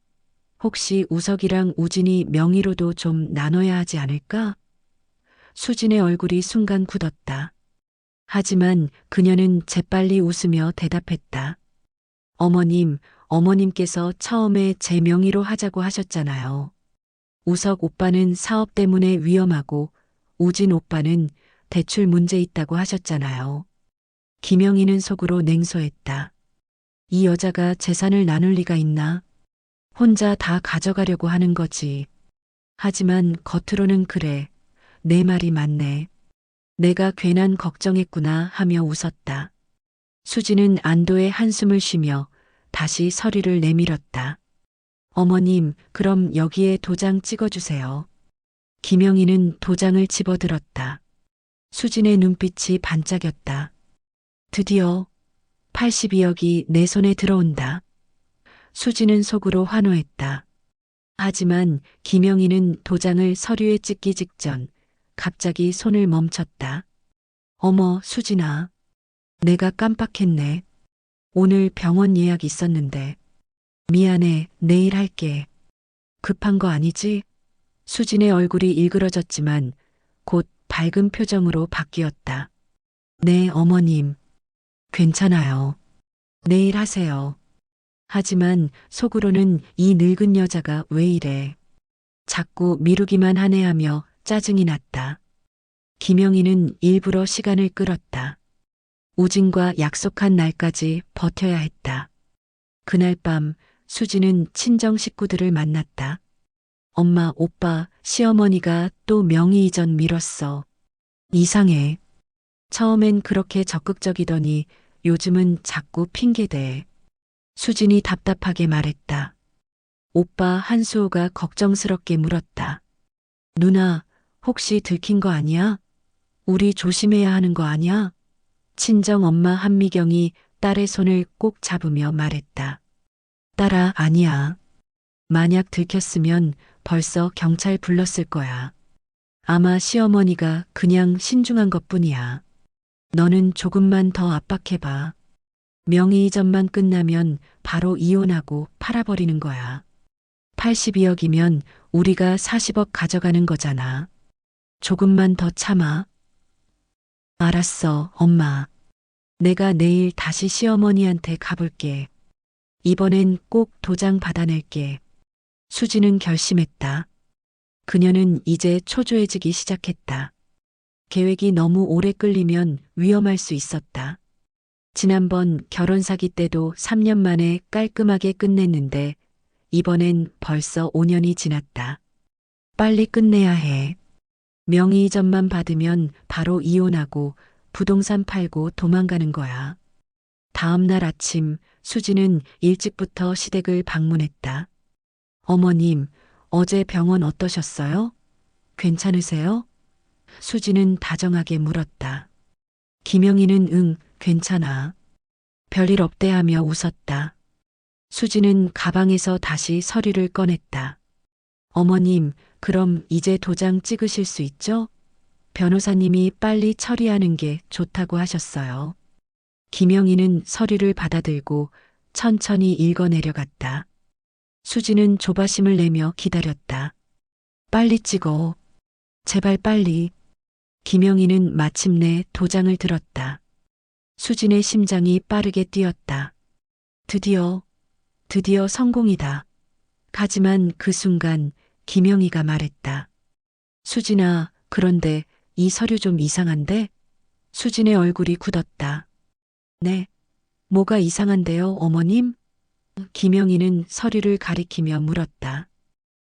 혹시 우석이랑 우진이 명의로도 좀 나눠야 하지 않을까? 수진의 얼굴이 순간 굳었다. 하지만 그녀는 재빨리 웃으며 대답했다. 어머님, 어머님께서 처음에 제 명의로 하자고 하셨잖아요. 우석 오빠는 사업 때문에 위험하고 우진 오빠는 대출 문제 있다고 하셨잖아요. 김영희는 속으로 냉소했다. 이 여자가 재산을 나눌 리가 있나? 혼자 다 가져가려고 하는 거지. 하지만 겉으로는 그래. 내 말이 맞네. 내가 괜한 걱정했구나 하며 웃었다. 수지는 안도의 한숨을 쉬며 다시 서류를 내밀었다. 어머님, 그럼 여기에 도장 찍어주세요. 김영희는 도장을 집어들었다. 수진의 눈빛이 반짝였다. 드디어 82억이 내 손에 들어온다. 수지는 속으로 환호했다. 하지만 김영희는 도장을 서류에 찍기 직전 갑자기 손을 멈췄다. 어머, 수진아. 내가 깜빡했네. 오늘 병원 예약 있었는데. 미안해, 내일 할게. 급한 거 아니지? 수진의 얼굴이 일그러졌지만 곧 밝은 표정으로 바뀌었다. 네, 어머님. 괜찮아요. 내일 하세요. 하지만 속으로는 이 늙은 여자가 왜 이래. 자꾸 미루기만 하네 하며 짜증이 났다. 김영희는 일부러 시간을 끌었다. 우진과 약속한 날까지 버텨야 했다. 그날 밤 수지는 친정 식구들을 만났다. 엄마, 오빠, 시어머니가 또 명의 이전 미뤘어. 이상해. 처음엔 그렇게 적극적이더니 요즘은 자꾸 핑계대. 수진이 답답하게 말했다. 오빠 한수호가 걱정스럽게 물었다. 누나, 혹시 들킨 거 아니야? 우리 조심해야 하는 거 아니야? 친정 엄마 한미경이 딸의 손을 꼭 잡으며 말했다. 딸아, 아니야. 만약 들켰으면 벌써 경찰 불렀을 거야. 아마 시어머니가 그냥 신중한 것뿐이야. 너는 조금만 더 압박해봐. 명의 이전만 끝나면 바로 이혼하고 팔아버리는 거야. 82억이면 우리가 40억 가져가는 거잖아. 조금만 더 참아. 알았어, 엄마. 내가 내일 다시 시어머니한테 가볼게. 이번엔 꼭 도장 받아낼게. 수지는 결심했다. 그녀는 이제 초조해지기 시작했다. 계획이 너무 오래 끌리면 위험할 수 있었다. 지난번 결혼 사기 때도 3년 만에 깔끔하게 끝냈는데 이번엔 벌써 5년이 지났다. 빨리 끝내야 해. 명의 이전만 받으면 바로 이혼하고 부동산 팔고 도망가는 거야. 다음 날 아침 수지는 일찍부터 시댁을 방문했다. 어머님, 어제 병원 어떠셨어요? 괜찮으세요? 수지는 다정하게 물었다. 김영희는 응, 괜찮아. 별일 없대 하며 웃었다. 수지는 가방에서 다시 서류를 꺼냈다. 어머님, 그럼 이제 도장 찍으실 수 있죠? 변호사님이 빨리 처리하는 게 좋다고 하셨어요. 김영희는 서류를 받아들고 천천히 읽어내려갔다. 수지는 조바심을 내며 기다렸다. 빨리 찍어. 제발 빨리. 김영희는 마침내 도장을 들었다. 수진의 심장이 빠르게 뛰었다. 드디어 성공이다. 하지만 그 순간 김영희가 말했다. 수진아, 그런데 이 서류 좀 이상한데? 수진의 얼굴이 굳었다. 네, 뭐가 이상한데요, 어머님? 김영희는 서류를 가리키며 물었다.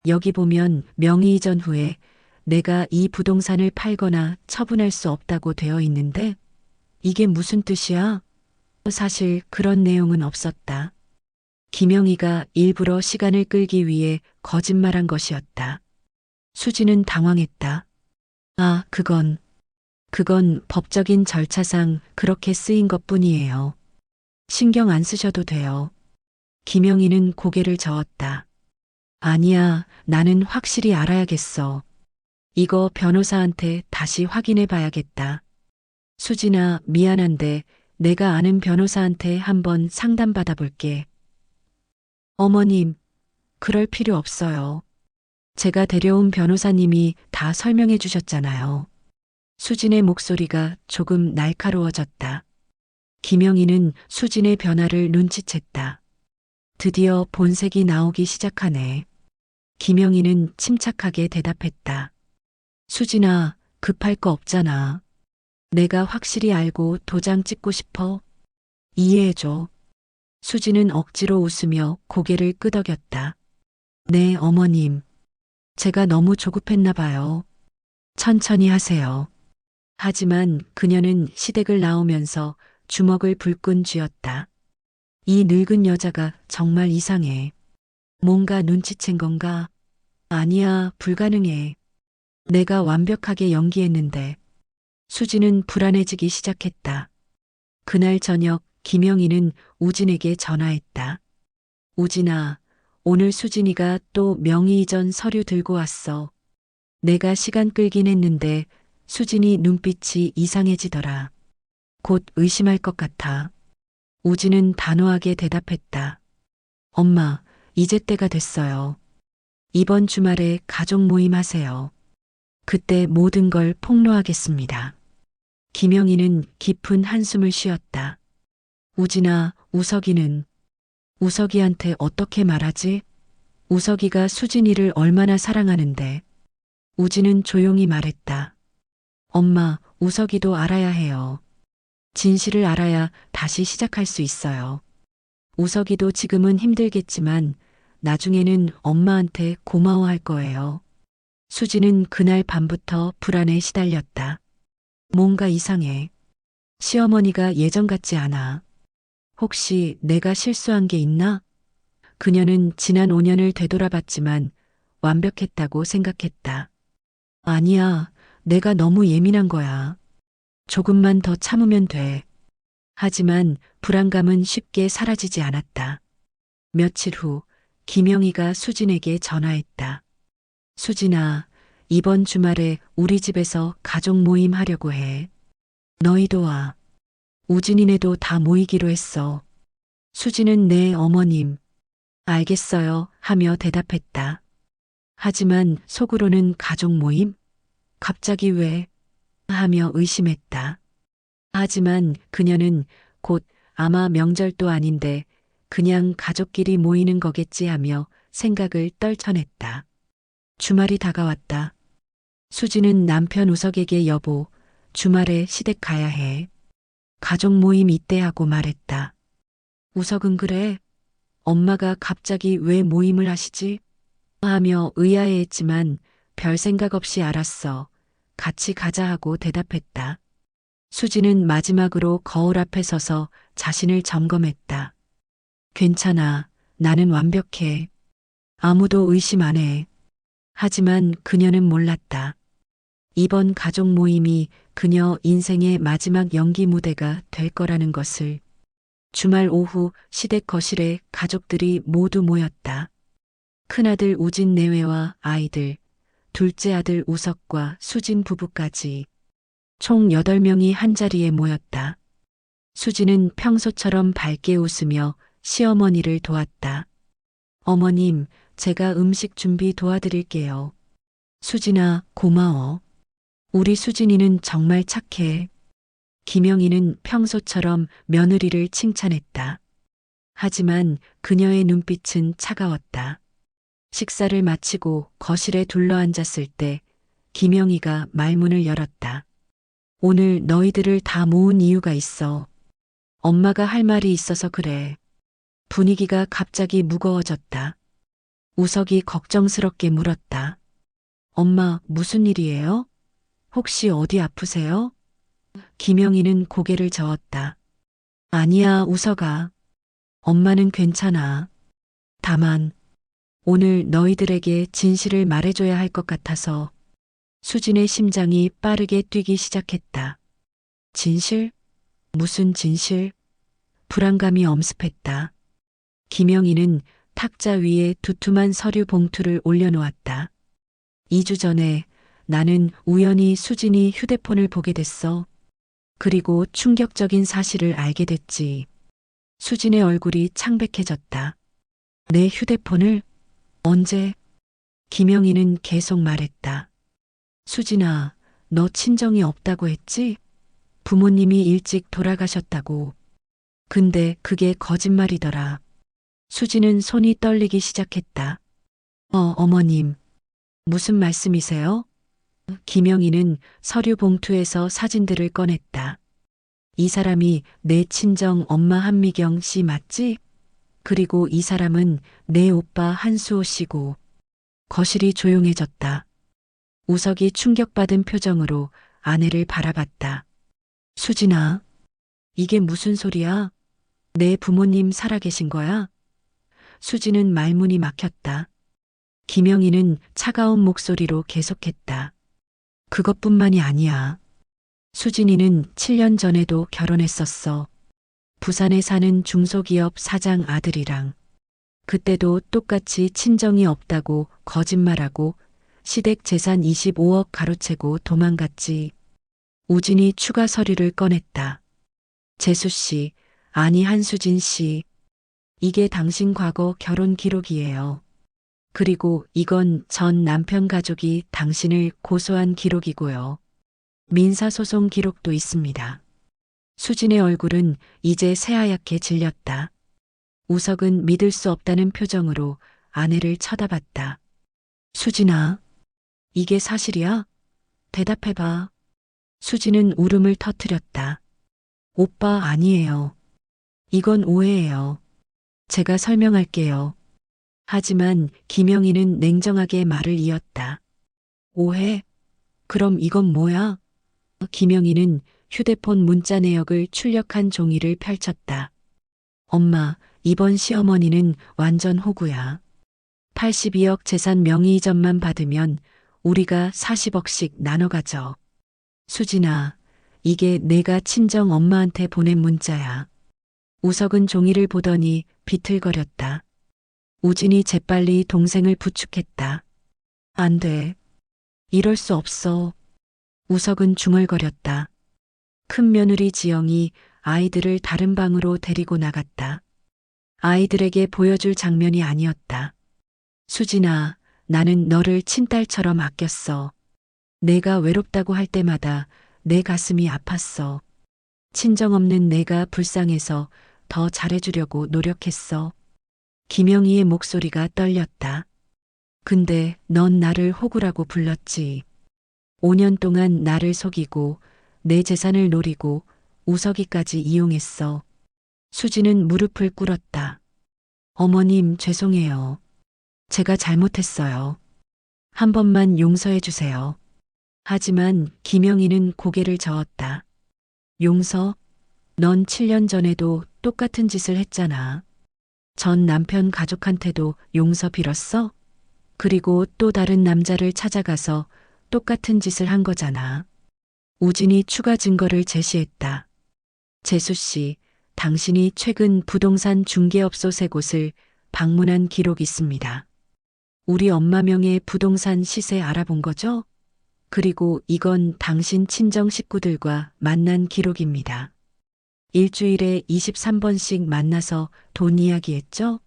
여기 보면 명의 이전 후에 내가 이 부동산을 팔거나 처분할 수 없다고 되어 있는데 이게 무슨 뜻이야? 사실 그런 내용은 없었다. 김영희가 일부러 시간을 끌기 위해 거짓말한 것이었다. 수지는 당황했다. 아, 그건 법적인 절차상 그렇게 쓰인 것뿐이에요. 신경 안 쓰셔도 돼요. 김영희는 고개를 저었다. 아니야, 나는 확실히 알아야겠어. 이거 변호사한테 다시 확인해 봐야겠다. 수진아, 미안한데 내가 아는 변호사한테 한번 상담받아 볼게. 어머님, 그럴 필요 없어요. 제가 데려온 변호사님이 다 설명해 주셨잖아요. 수진의 목소리가 조금 날카로워졌다. 김영희는 수진의 변화를 눈치챘다. 드디어 본색이 나오기 시작하네. 김영희는 침착하게 대답했다. 수진아, 급할 거 없잖아. 내가 확실히 알고 도장 찍고 싶어. 이해해줘. 수진은 억지로 웃으며 고개를 끄덕였다. 네, 어머님. 제가 너무 조급했나 봐요. 천천히 하세요. 하지만 그녀는 시댁을 나오면서 주먹을 불끈 쥐었다. 이 늙은 여자가 정말 이상해. 뭔가 눈치챈 건가? 아니야, 불가능해. 내가 완벽하게 연기했는데. 수지는 불안해지기 시작했다. 그날 저녁 김영희는 우진에게 전화했다. 우진아, 오늘 수진이가 또 명의 이전 서류 들고 왔어. 내가 시간 끌긴 했는데 수진이 눈빛이 이상해지더라. 곧 의심할 것 같아. 우진은 단호하게 대답했다. 엄마, 이제 때가 됐어요. 이번 주말에 가족 모임 하세요. 그때 모든 걸 폭로하겠습니다. 김영희는 깊은 한숨을 쉬었다. 우진아, 우석이한테 어떻게 말하지? 우석이가 수진이를 얼마나 사랑하는데. 우진은 조용히 말했다. 엄마, 우석이도 알아야 해요. 진실을 알아야 다시 시작할 수 있어요. 우석이도 지금은 힘들겠지만 나중에는 엄마한테 고마워할 거예요. 수지는 그날 밤부터 불안에 시달렸다. 뭔가 이상해. 시어머니가 예전 같지 않아. 혹시 내가 실수한 게 있나? 그녀는 지난 5년을 되돌아봤지만 완벽했다고 생각했다. 아니야, 내가 너무 예민한 거야. 조금만 더 참으면 돼. 하지만 불안감은 쉽게 사라지지 않았다. 며칠 후, 김영희가 수진에게 전화했다. 수진아, 이번 주말에 우리 집에서 가족 모임 하려고 해. 너희도 와. 우진이네도 다 모이기로 했어. 수진은 내 어머님. 알겠어요 하며 대답했다. 하지만 속으로는 가족 모임? 갑자기 왜? 하며 의심했다. 하지만 그녀는 곧 아마 명절도 아닌데 그냥 가족끼리 모이는 거겠지 하며 생각을 떨쳐냈다. 주말이 다가왔다. 수지는 남편 우석에게 여보, 주말에 시댁 가야 해. 가족 모임 있대 하고 말했다. 우석은 그래? 엄마가 갑자기 왜 모임을 하시지? 하며 의아해했지만 별 생각 없이 알았어. 같이 가자 하고 대답했다. 수지는 마지막으로 거울 앞에 서서 자신을 점검했다. 괜찮아. 나는 완벽해. 아무도 의심 안 해. 하지만 그녀는 몰랐다. 이번 가족 모임이 그녀 인생의 마지막 연기 무대가 될 거라는 것을. 주말 오후 시댁 거실에 가족들이 모두 모였다. 큰아들 우진 내외와 아이들, 둘째 아들 우석과 수진 부부까지 총 8명이 한자리에 모였다. 수진은 평소처럼 밝게 웃으며 시어머니를 도왔다. 어머님, 제가 음식 준비 도와드릴게요. 수진아, 고마워. 우리 수진이는 정말 착해. 김영희는 평소처럼 며느리를 칭찬했다. 하지만 그녀의 눈빛은 차가웠다. 식사를 마치고 거실에 둘러앉았을 때 김영희가 말문을 열었다. 오늘 너희들을 다 모은 이유가 있어. 엄마가 할 말이 있어서 그래. 분위기가 갑자기 무거워졌다. 우석이 걱정스럽게 물었다. 엄마, 무슨 일이에요? 혹시 어디 아프세요? 김영희는 고개를 저었다. 아니야, 우석아. 엄마는 괜찮아. 다만, 오늘 너희들에게 진실을 말해줘야 할 것 같아서. 수진의 심장이 빠르게 뛰기 시작했다. 진실? 무슨 진실? 불안감이 엄습했다. 김영희는 탁자 위에 두툼한 서류 봉투를 올려놓았다. 2주 전에 나는 우연히 수진이 휴대폰을 보게 됐어. 그리고 충격적인 사실을 알게 됐지. 수진의 얼굴이 창백해졌다. 내 휴대폰을? 언제? 김영희는 계속 말했다. 수진아, 너 친정이 없다고 했지? 부모님이 일찍 돌아가셨다고. 근데 그게 거짓말이더라. 수진은 손이 떨리기 시작했다. 어머님. 무슨 말씀이세요? 김영희는 서류 봉투에서 사진들을 꺼냈다. 이 사람이 내 친정 엄마 한미경 씨 맞지? 그리고 이 사람은 내 오빠 한수호 씨고. 거실이 조용해졌다. 우석이 충격받은 표정으로 아내를 바라봤다. 수진아, 이게 무슨 소리야? 내 부모님 살아계신 거야? 수진은 말문이 막혔다. 김영희는 차가운 목소리로 계속했다. 그것뿐만이 아니야. 수진이는 7년 전에도 결혼했었어. 부산에 사는 중소기업 사장 아들이랑. 그때도 똑같이 친정이 없다고 거짓말하고 시댁 재산 25억 가로채고 도망갔지. 우진이 추가 서류를 꺼냈다. 재수 씨, 아니 한수진 씨. 이게 당신 과거 결혼 기록이에요. 그리고 이건 전 남편 가족이 당신을 고소한 기록이고요. 민사소송 기록도 있습니다. 수진의 얼굴은 이제 새하얗게 질렸다. 우석은 믿을 수 없다는 표정으로 아내를 쳐다봤다. 수진아, 이게 사실이야? 대답해봐. 수진은 울음을 터뜨렸다. 오빠 아니에요. 이건 오해예요. 제가 설명할게요. 하지만 김영희는 냉정하게 말을 이었다. 오해? 그럼 이건 뭐야? 김영희는 휴대폰 문자 내역을 출력한 종이를 펼쳤다. 엄마, 이번 시어머니는 완전 호구야. 82억 재산 명의 이전만 받으면 우리가 40억씩 나눠 가져. 수진아, 이게 내가 친정 엄마한테 보낸 문자야. 우석은 종이를 보더니 비틀거렸다. 우진이 재빨리 동생을 부축했다. 안 돼. 이럴 수 없어. 우석은 중얼거렸다. 큰 며느리 지영이 아이들을 다른 방으로 데리고 나갔다. 아이들에게 보여줄 장면이 아니었다. 수진아, 나는 너를 친딸처럼 아꼈어. 내가 외롭다고 할 때마다 내 가슴이 아팠어. 친정 없는 내가 불쌍해서 더 잘해주려고 노력했어. 김영희의 목소리가 떨렸다. 근데 넌 나를 호구라고 불렀지. 5년 동안 나를 속이고 내 재산을 노리고 우석이까지 이용했어. 수지는 무릎을 꿇었다. 어머님, 죄송해요. 제가 잘못했어요. 한 번만 용서해 주세요. 하지만 김영희는 고개를 저었다. 용서? 넌 7년 전에도 똑같은 짓을 했잖아. 전 남편 가족한테도 용서 빌었어? 그리고 또 다른 남자를 찾아가서 똑같은 짓을 한 거잖아. 우진이 추가 증거를 제시했다. 재수 씨, 당신이 최근 부동산 중개업소 3곳을 방문한 기록이 있습니다. 우리 엄마 명의 부동산 시세 알아본 거죠? 그리고 이건 당신 친정 식구들과 만난 기록입니다. 일주일에 23번씩 만나서 돈 이야기했죠?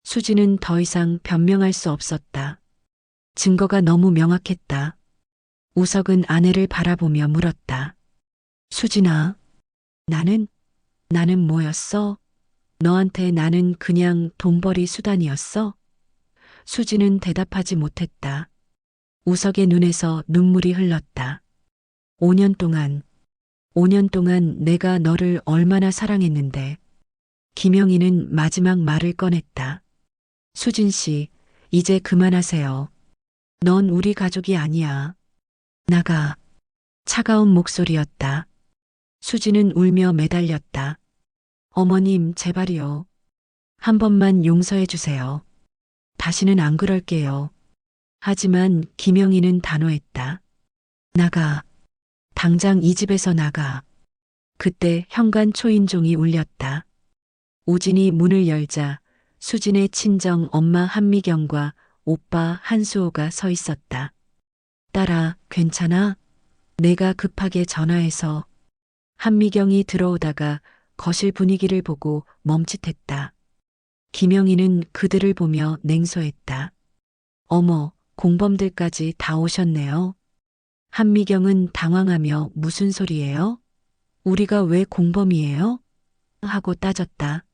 수지는 더 이상 변명할 수 없었다. 증거가 너무 명확했다. 우석은 아내를 바라보며 물었다. 수진아, 나는 뭐였어? 너한테 나는 그냥 돈벌이 수단이었어? 수지는 대답하지 못했다. 우석의 눈에서 눈물이 흘렀다. 5년 동안 내가 너를 얼마나 사랑했는데. 김영희는 마지막 말을 꺼냈다. 수진 씨, 이제 그만하세요. 넌 우리 가족이 아니야. 나가. 차가운 목소리였다. 수지는 울며 매달렸다. 어머님, 제발이요. 한 번만 용서해 주세요. 다시는 안 그럴게요. 하지만 김영희는 단호했다. 나가. 당장 이 집에서 나가. 그때 현관 초인종이 울렸다. 우진이 문을 열자 수진의 친정 엄마 한미경과 오빠 한수호가 서 있었다. 딸아, 괜찮아? 내가 급하게 전화해서. 한미경이 들어오다가 거실 분위기를 보고 멈칫했다. 김영희는 그들을 보며 냉소했다. 어머, 공범들까지 다 오셨네요. 한미경은 당황하며 무슨 소리예요? 우리가 왜 공범이에요? 하고 따졌다.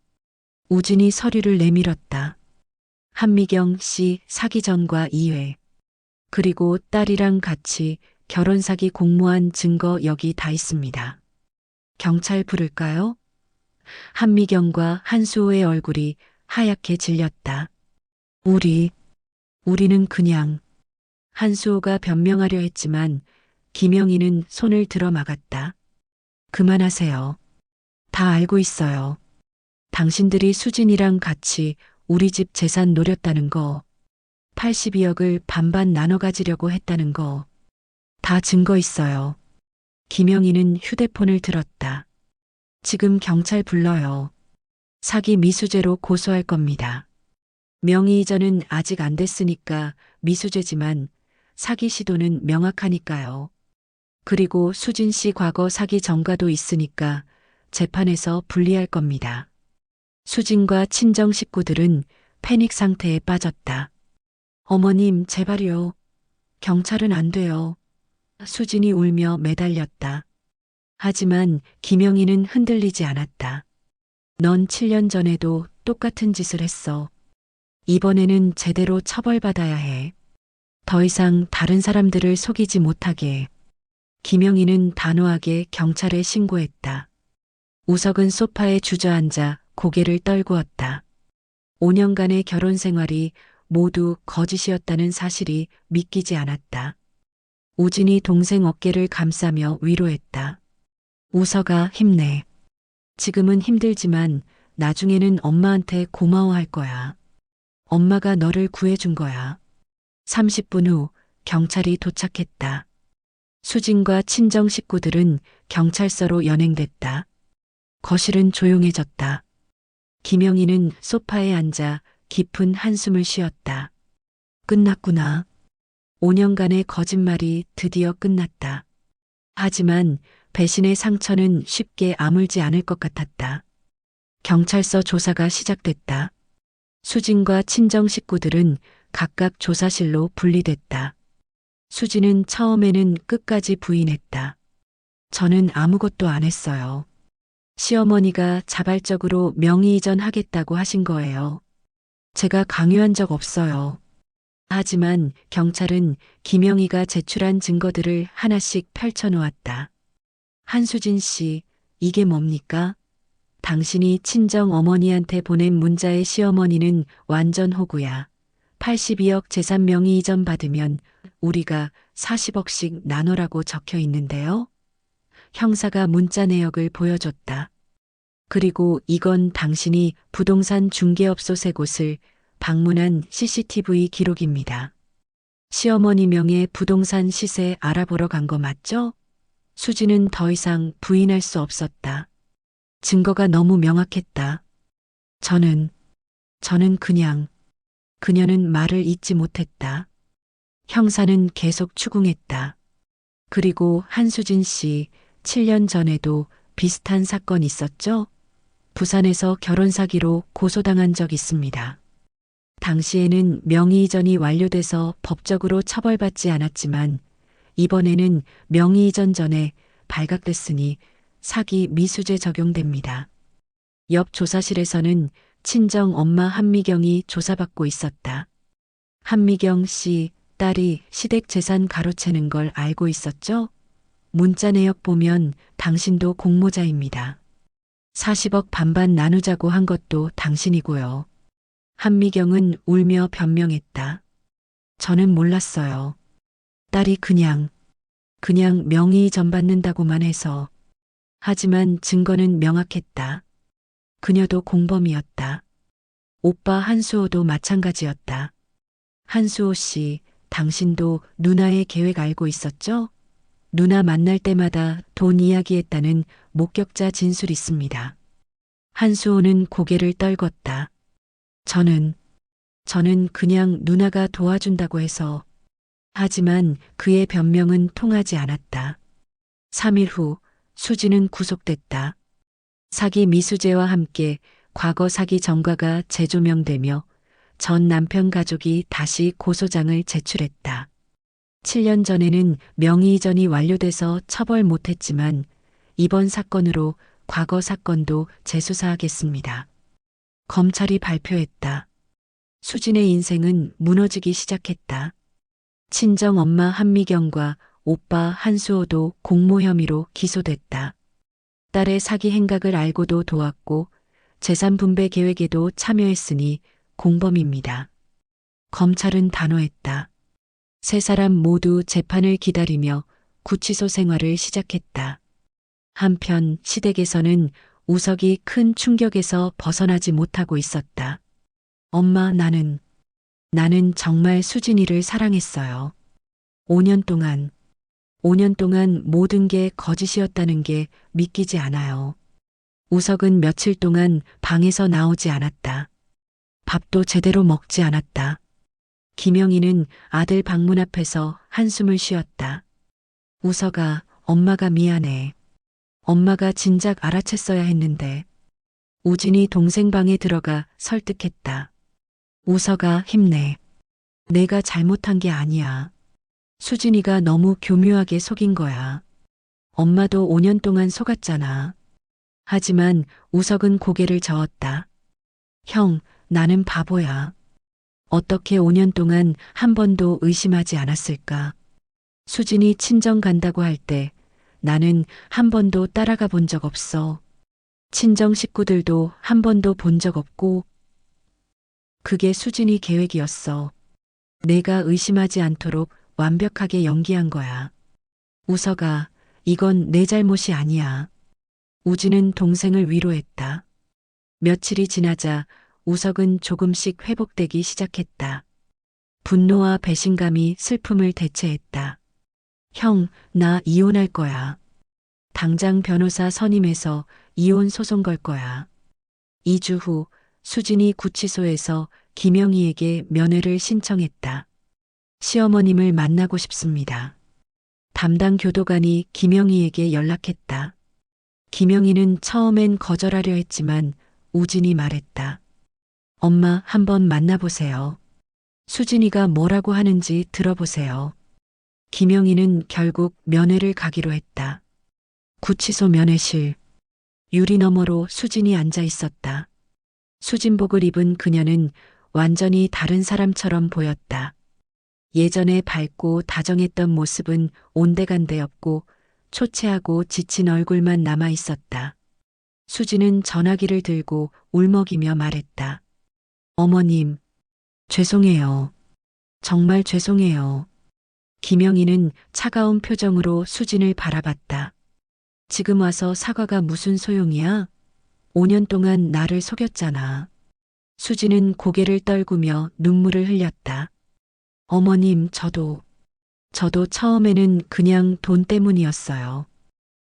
우진이 서류를 내밀었다. 한미경 씨 사기 전과 2회. 그리고 딸이랑 같이 결혼 사기 공모한 증거 여기 다 있습니다. 경찰 부를까요? 한미경과 한수호의 얼굴이 하얗게 질렸다. 우리는 그냥. 한수호가 변명하려 했지만 김영희는 손을 들어 막았다. 그만하세요. 다 알고 있어요. 당신들이 수진이랑 같이 우리 집 재산 노렸다는 거, 82억을 반반 나눠 가지려고 했다는 거, 다 증거 있어요. 김영희는 휴대폰을 들었다. 지금 경찰 불러요. 사기 미수죄로 고소할 겁니다. 명의 이전은 아직 안 됐으니까 미수죄지만 사기 시도는 명확하니까요. 그리고 수진 씨 과거 사기 전과도 있으니까 재판에서 불리할 겁니다. 수진과 친정 식구들은 패닉 상태에 빠졌다. 어머님, 제발요. 경찰은 안 돼요. 수진이 울며 매달렸다. 하지만 김영희는 흔들리지 않았다. 넌 7년 전에도 똑같은 짓을 했어. 이번에는 제대로 처벌받아야 해. 더 이상 다른 사람들을 속이지 못하게. 김영희는 단호하게 경찰에 신고했다. 우석은 소파에 주저앉아 고개를 떨구었다. 5년간의 결혼 생활이 모두 거짓이었다는 사실이 믿기지 않았다. 우진이 동생 어깨를 감싸며 위로했다. 우석아, 힘내. 지금은 힘들지만 나중에는 엄마한테 고마워할 거야. 엄마가 너를 구해준 거야. 30분 후 경찰이 도착했다. 수진과 친정 식구들은 경찰서로 연행됐다. 거실은 조용해졌다. 김영희는 소파에 앉아 깊은 한숨을 쉬었다. 끝났구나. 5년간의 거짓말이 드디어 끝났다. 하지만 배신의 상처는 쉽게 아물지 않을 것 같았다. 경찰서 조사가 시작됐다. 수진과 친정 식구들은 각각 조사실로 분리됐다. 수진은 처음에는 끝까지 부인했다. 저는 아무것도 안 했어요. 시어머니가 자발적으로 명의 이전하겠다고 하신 거예요. 제가 강요한 적 없어요. 하지만 경찰은 김영희가 제출한 증거들을 하나씩 펼쳐놓았다. 한수진 씨, 이게 뭡니까? 당신이 친정 어머니한테 보낸 문자의 시어머니는 완전 호구야. 82억 재산 명의 이전 받으면 우리가 40억씩 나눠라고 적혀 있는데요. 형사가 문자 내역을 보여줬다. 그리고 이건 당신이 부동산 중개업소 세 곳을 방문한 CCTV 기록입니다. 시어머니 명의 부동산 시세 알아보러 간 거 맞죠? 수지는 더 이상 부인할 수 없었다. 증거가 너무 명확했다. 저는 그냥, 그녀는 말을 잇지 못했다. 형사는 계속 추궁했다. 그리고 한수진 씨, 7년 전에도 비슷한 사건 있었죠? 부산에서 결혼 사기로 고소당한 적 있습니다. 당시에는 명의 이전이 완료돼서 법적으로 처벌받지 않았지만 이번에는 명의 이전 전에 발각됐으니 사기 미수죄 적용됩니다. 옆 조사실에서는 친정 엄마 한미경이 조사받고 있었다. 한미경 씨 딸이 시댁 재산 가로채는 걸 알고 있었죠? 문자 내역 보면 당신도 공모자입니다. 40억 반반 나누자고 한 것도 당신이고요. 한미경은 울며 변명했다. 저는 몰랐어요. 딸이 그냥 명의 이전 받는다고만 해서. 하지만 증거는 명확했다. 그녀도 공범이었다. 오빠 한수호도 마찬가지였다. 한수호 씨, 당신도 누나의 계획 알고 있었죠? 누나 만날 때마다 돈 이야기했다는 목격자 진술 있습니다. 한수호는 고개를 떨궜다. 저는 그냥 누나가 도와준다고 해서. 하지만 그의 변명은 통하지 않았다. 3일 후 수지는 구속됐다. 사기 미수죄와 함께 과거 사기 전과가 재조명되며 전 남편 가족이 다시 고소장을 제출했다. 7년 전에는 명의 이전이 완료돼서 처벌 못했지만 이번 사건으로 과거 사건도 재수사하겠습니다. 검찰이 발표했다. 수진의 인생은 무너지기 시작했다. 친정 엄마 한미경과 오빠 한수호도 공모 혐의로 기소됐다. 딸의 사기 행각을 알고도 도왔고 재산 분배 계획에도 참여했으니 공범입니다. 검찰은 단호했다. 세 사람 모두 재판을 기다리며 구치소 생활을 시작했다. 한편 시댁에서는 우석이 큰 충격에서 벗어나지 못하고 있었다. 엄마, 나는 정말 수진이를 사랑했어요. 5년 동안 모든 게 거짓이었다는 게 믿기지 않아요. 우석은 며칠 동안 방에서 나오지 않았다. 밥도 제대로 먹지 않았다. 김영희는 아들 방문 앞에서 한숨을 쉬었다. 우석아, 엄마가 미안해. 엄마가 진작 알아챘어야 했는데. 우진이 동생 방에 들어가 설득했다. 우석아, 힘내. 내가 잘못한 게 아니야. 수진이가 너무 교묘하게 속인 거야. 엄마도 5년 동안 속았잖아. 하지만 우석은 고개를 저었다. 형, 나는 바보야. 어떻게 5년 동안 한 번도 의심하지 않았을까? 수진이 친정 간다고 할 때 나는 한 번도 따라가 본 적 없어. 친정 식구들도 한 번도 본 적 없고 그게 수진이 계획이었어. 내가 의심하지 않도록 완벽하게 연기한 거야. 우석아, 이건 내 잘못이 아니야. 우진은 동생을 위로했다. 며칠이 지나자 우석은 조금씩 회복되기 시작했다. 분노와 배신감이 슬픔을 대체했다. 형, 나 이혼할 거야. 당장 변호사 선임해서 이혼 소송 걸 거야. 2주 후 수진이 구치소에서 김영희에게 면회를 신청했다. 시어머님을 만나고 싶습니다. 담당 교도관이 김영희에게 연락했다. 김영희는 처음엔 거절하려 했지만 우진이 말했다. 엄마, 한번 만나보세요. 수진이가 뭐라고 하는지 들어보세요. 김영희는 결국 면회를 가기로 했다. 구치소 면회실. 유리 너머로 수진이 앉아 있었다. 수진복을 입은 그녀는 완전히 다른 사람처럼 보였다. 예전에 밝고 다정했던 모습은 온데간데 없고 초췌하고 지친 얼굴만 남아 있었다. 수진은 전화기를 들고 울먹이며 말했다. 어머님, 죄송해요. 정말 죄송해요. 김영희는 차가운 표정으로 수진을 바라봤다. 지금 와서 사과가 무슨 소용이야? 5년 동안 나를 속였잖아. 수진은 고개를 떨구며 눈물을 흘렸다. 어머님, 저도 처음에는 그냥 돈 때문이었어요.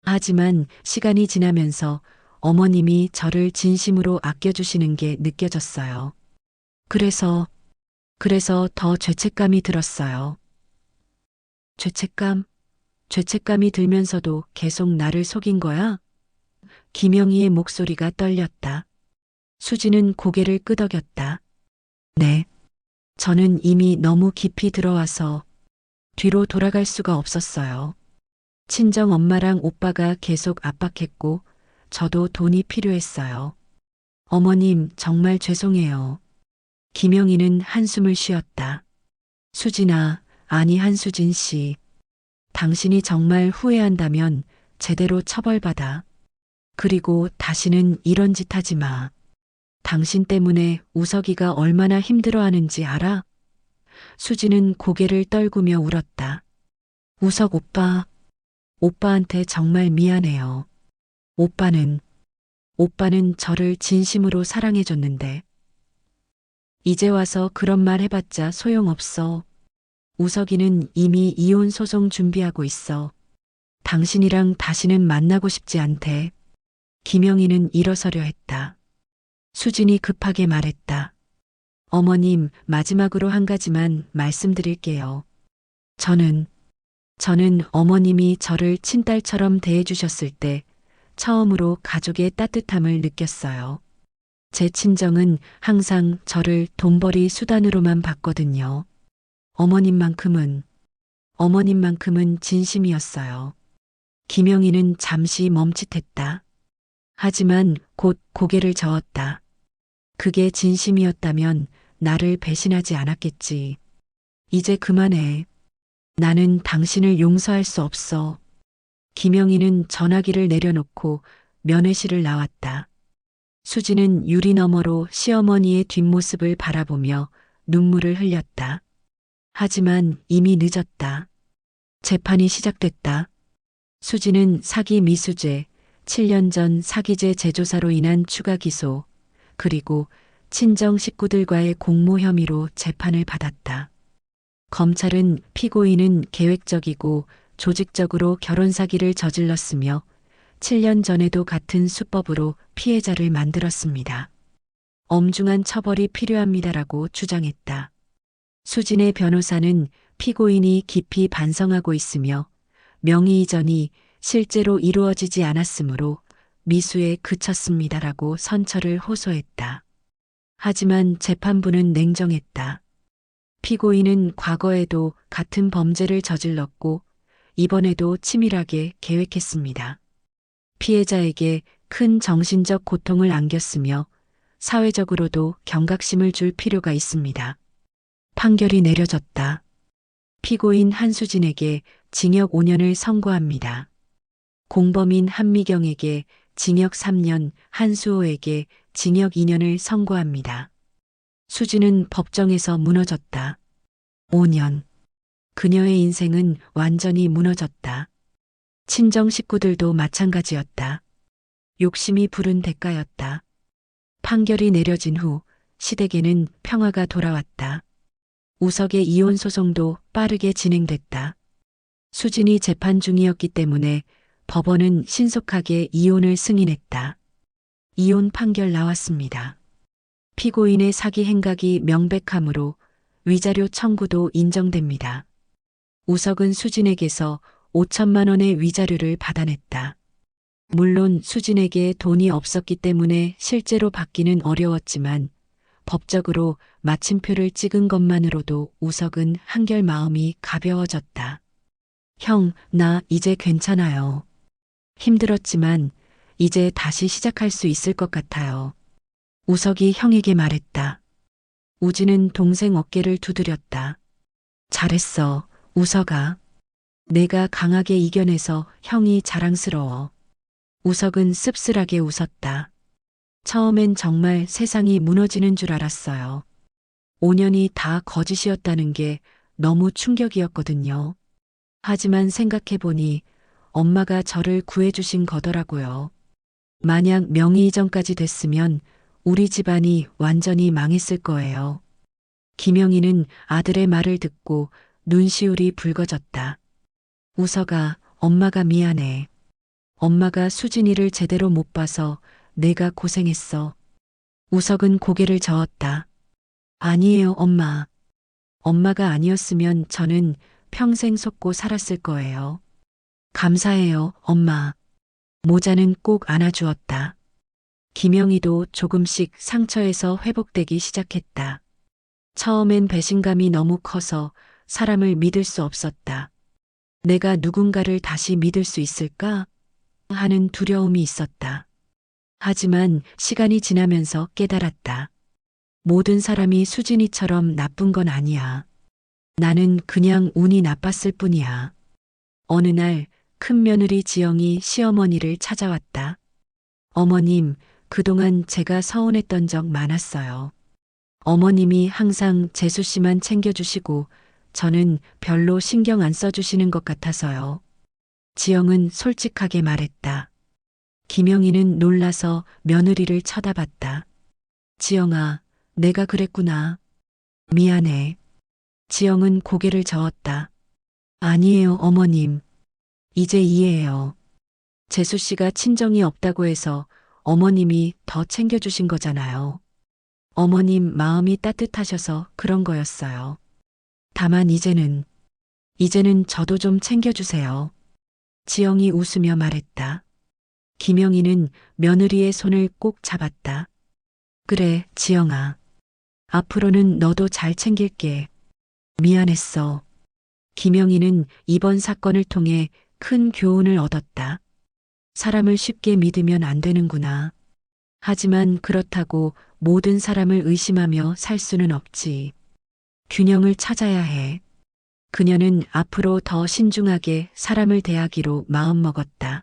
하지만 시간이 지나면서 어머님이 저를 진심으로 아껴주시는 게 느껴졌어요. 그래서 더 죄책감이 들었어요. 죄책감이 들면서도 계속 나를 속인 거야? 김영희의 목소리가 떨렸다. 수진은 고개를 끄덕였다. 네. 저는 이미 너무 깊이 들어와서 뒤로 돌아갈 수가 없었어요. 친정 엄마랑 오빠가 계속 압박했고 저도 돈이 필요했어요. 어머님, 정말 죄송해요. 김영희는 한숨을 쉬었다. 수진아, 아니 한수진 씨. 당신이 정말 후회한다면 제대로 처벌받아. 그리고 다시는 이런 짓 하지 마. 당신 때문에 우석이가 얼마나 힘들어하는지 알아? 수진은 고개를 떨구며 울었다. 우석 오빠한테 정말 미안해요. 오빠는 저를 진심으로 사랑해줬는데. 이제 와서 그런 말 해봤자 소용없어. 우석이는 이미 이혼 소송 준비하고 있어. 당신이랑 다시는 만나고 싶지 않대. 김영희는 일어서려 했다. 수진이 급하게 말했다. 어머님, 마지막으로 한 가지만 말씀드릴게요. 저는 어머님이 저를 친딸처럼 대해주셨을 때 처음으로 가족의 따뜻함을 느꼈어요. 제 친정은 항상 저를 돈벌이 수단으로만 봤거든요. 어머님만큼은 진심이었어요. 김영희는 잠시 멈칫했다. 하지만 곧 고개를 저었다. 그게 진심이었다면 나를 배신하지 않았겠지. 이제 그만해. 나는 당신을 용서할 수 없어. 김영희는 전화기를 내려놓고 면회실을 나왔다. 수진은 유리 너머로 시어머니의 뒷모습을 바라보며 눈물을 흘렸다. 하지만 이미 늦었다. 재판이 시작됐다. 수진은 사기 미수죄, 7년 전 사기죄 재조사로 인한 추가 기소, 그리고 친정 식구들과의 공모 혐의로 재판을 받았다. 검찰은 피고인은 계획적이고 조직적으로 결혼 사기를 저질렀으며 7년 전에도 같은 수법으로 피해자를 만들었습니다. 엄중한 처벌이 필요합니다라고 주장했다. 수진의 변호사는 피고인이 깊이 반성하고 있으며 명의 이전이 실제로 이루어지지 않았으므로 미수에 그쳤습니다라고 선처를 호소했다. 하지만 재판부는 냉정했다. 피고인은 과거에도 같은 범죄를 저질렀고 이번에도 치밀하게 계획했습니다. 피해자에게 큰 정신적 고통을 안겼으며 사회적으로도 경각심을 줄 필요가 있습니다. 판결이 내려졌다. 피고인 한수진에게 징역 5년을 선고합니다. 공범인 한미경에게 징역 3년, 한수호에게 징역 2년을 선고합니다. 수진은 법정에서 무너졌다. 5년. 그녀의 인생은 완전히 무너졌다. 친정 식구들도 마찬가지였다. 욕심이 부른 대가였다. 판결이 내려진 후 시댁에는 평화가 돌아왔다. 우석의 이혼 소송도 빠르게 진행됐다. 수진이 재판 중이었기 때문에 법원은 신속하게 이혼을 승인했다. 이혼 판결 나왔습니다. 피고인의 사기 행각이 명백하므로 위자료 청구도 인정됩니다. 우석은 수진에게서 5천만 원의 위자료를 받아냈다. 물론 수진에게 돈이 없었기 때문에 실제로 받기는 어려웠지만 법적으로 마침표를 찍은 것만으로도 우석은 한결 마음이 가벼워졌다. 형, 나 이제 괜찮아요. 힘들었지만 이제 다시 시작할 수 있을 것 같아요. 우석이 형에게 말했다. 우진은 동생 어깨를 두드렸다. 잘했어, 우석아. 내가 강하게 이겨내서 형이 자랑스러워. 우석은 씁쓸하게 웃었다. 처음엔 정말 세상이 무너지는 줄 알았어요. 5년이 다 거짓이었다는 게 너무 충격이었거든요. 하지만 생각해보니 엄마가 저를 구해주신 거더라고요. 만약 명의 이전까지 됐으면 우리 집안이 완전히 망했을 거예요. 김영희는 아들의 말을 듣고 눈시울이 붉어졌다. 우석아, 엄마가 미안해. 엄마가 수진이를 제대로 못 봐서 내가 고생했어. 우석은 고개를 저었다. 아니에요, 엄마. 엄마가 아니었으면 저는 평생 속고 살았을 거예요. 감사해요, 엄마. 모자는 꼭 안아주었다. 김영희도 조금씩 상처에서 회복되기 시작했다. 처음엔 배신감이 너무 커서 사람을 믿을 수 없었다. 내가 누군가를 다시 믿을 수 있을까? 하는 두려움이 있었다. 하지만 시간이 지나면서 깨달았다. 모든 사람이 수진이처럼 나쁜 건 아니야. 나는 그냥 운이 나빴을 뿐이야. 어느 날 큰며느리 지영이 시어머니를 찾아왔다. 어머님, 그동안 제가 서운했던 적 많았어요. 어머님이 항상 재수 씨만 챙겨주시고 저는 별로 신경 안 써주시는 것 같아서요. 지영은 솔직하게 말했다. 김영희는 놀라서 며느리를 쳐다봤다. 지영아, 내가 그랬구나. 미안해. 지영은 고개를 저었다. 아니에요, 어머님. 이제 이해해요. 재수 씨가 친정이 없다고 해서 어머님이 더 챙겨주신 거잖아요. 어머님 마음이 따뜻하셔서 그런 거였어요. 다만 이제는 저도 좀 챙겨주세요. 지영이 웃으며 말했다. 김영희는 며느리의 손을 꼭 잡았다. 그래, 지영아. 앞으로는 너도 잘 챙길게. 미안했어. 김영희는 이번 사건을 통해 큰 교훈을 얻었다. 사람을 쉽게 믿으면 안 되는구나. 하지만 그렇다고 모든 사람을 의심하며 살 수는 없지. 균형을 찾아야 해. 그녀는 앞으로 더 신중하게 사람을 대하기로 마음먹었다.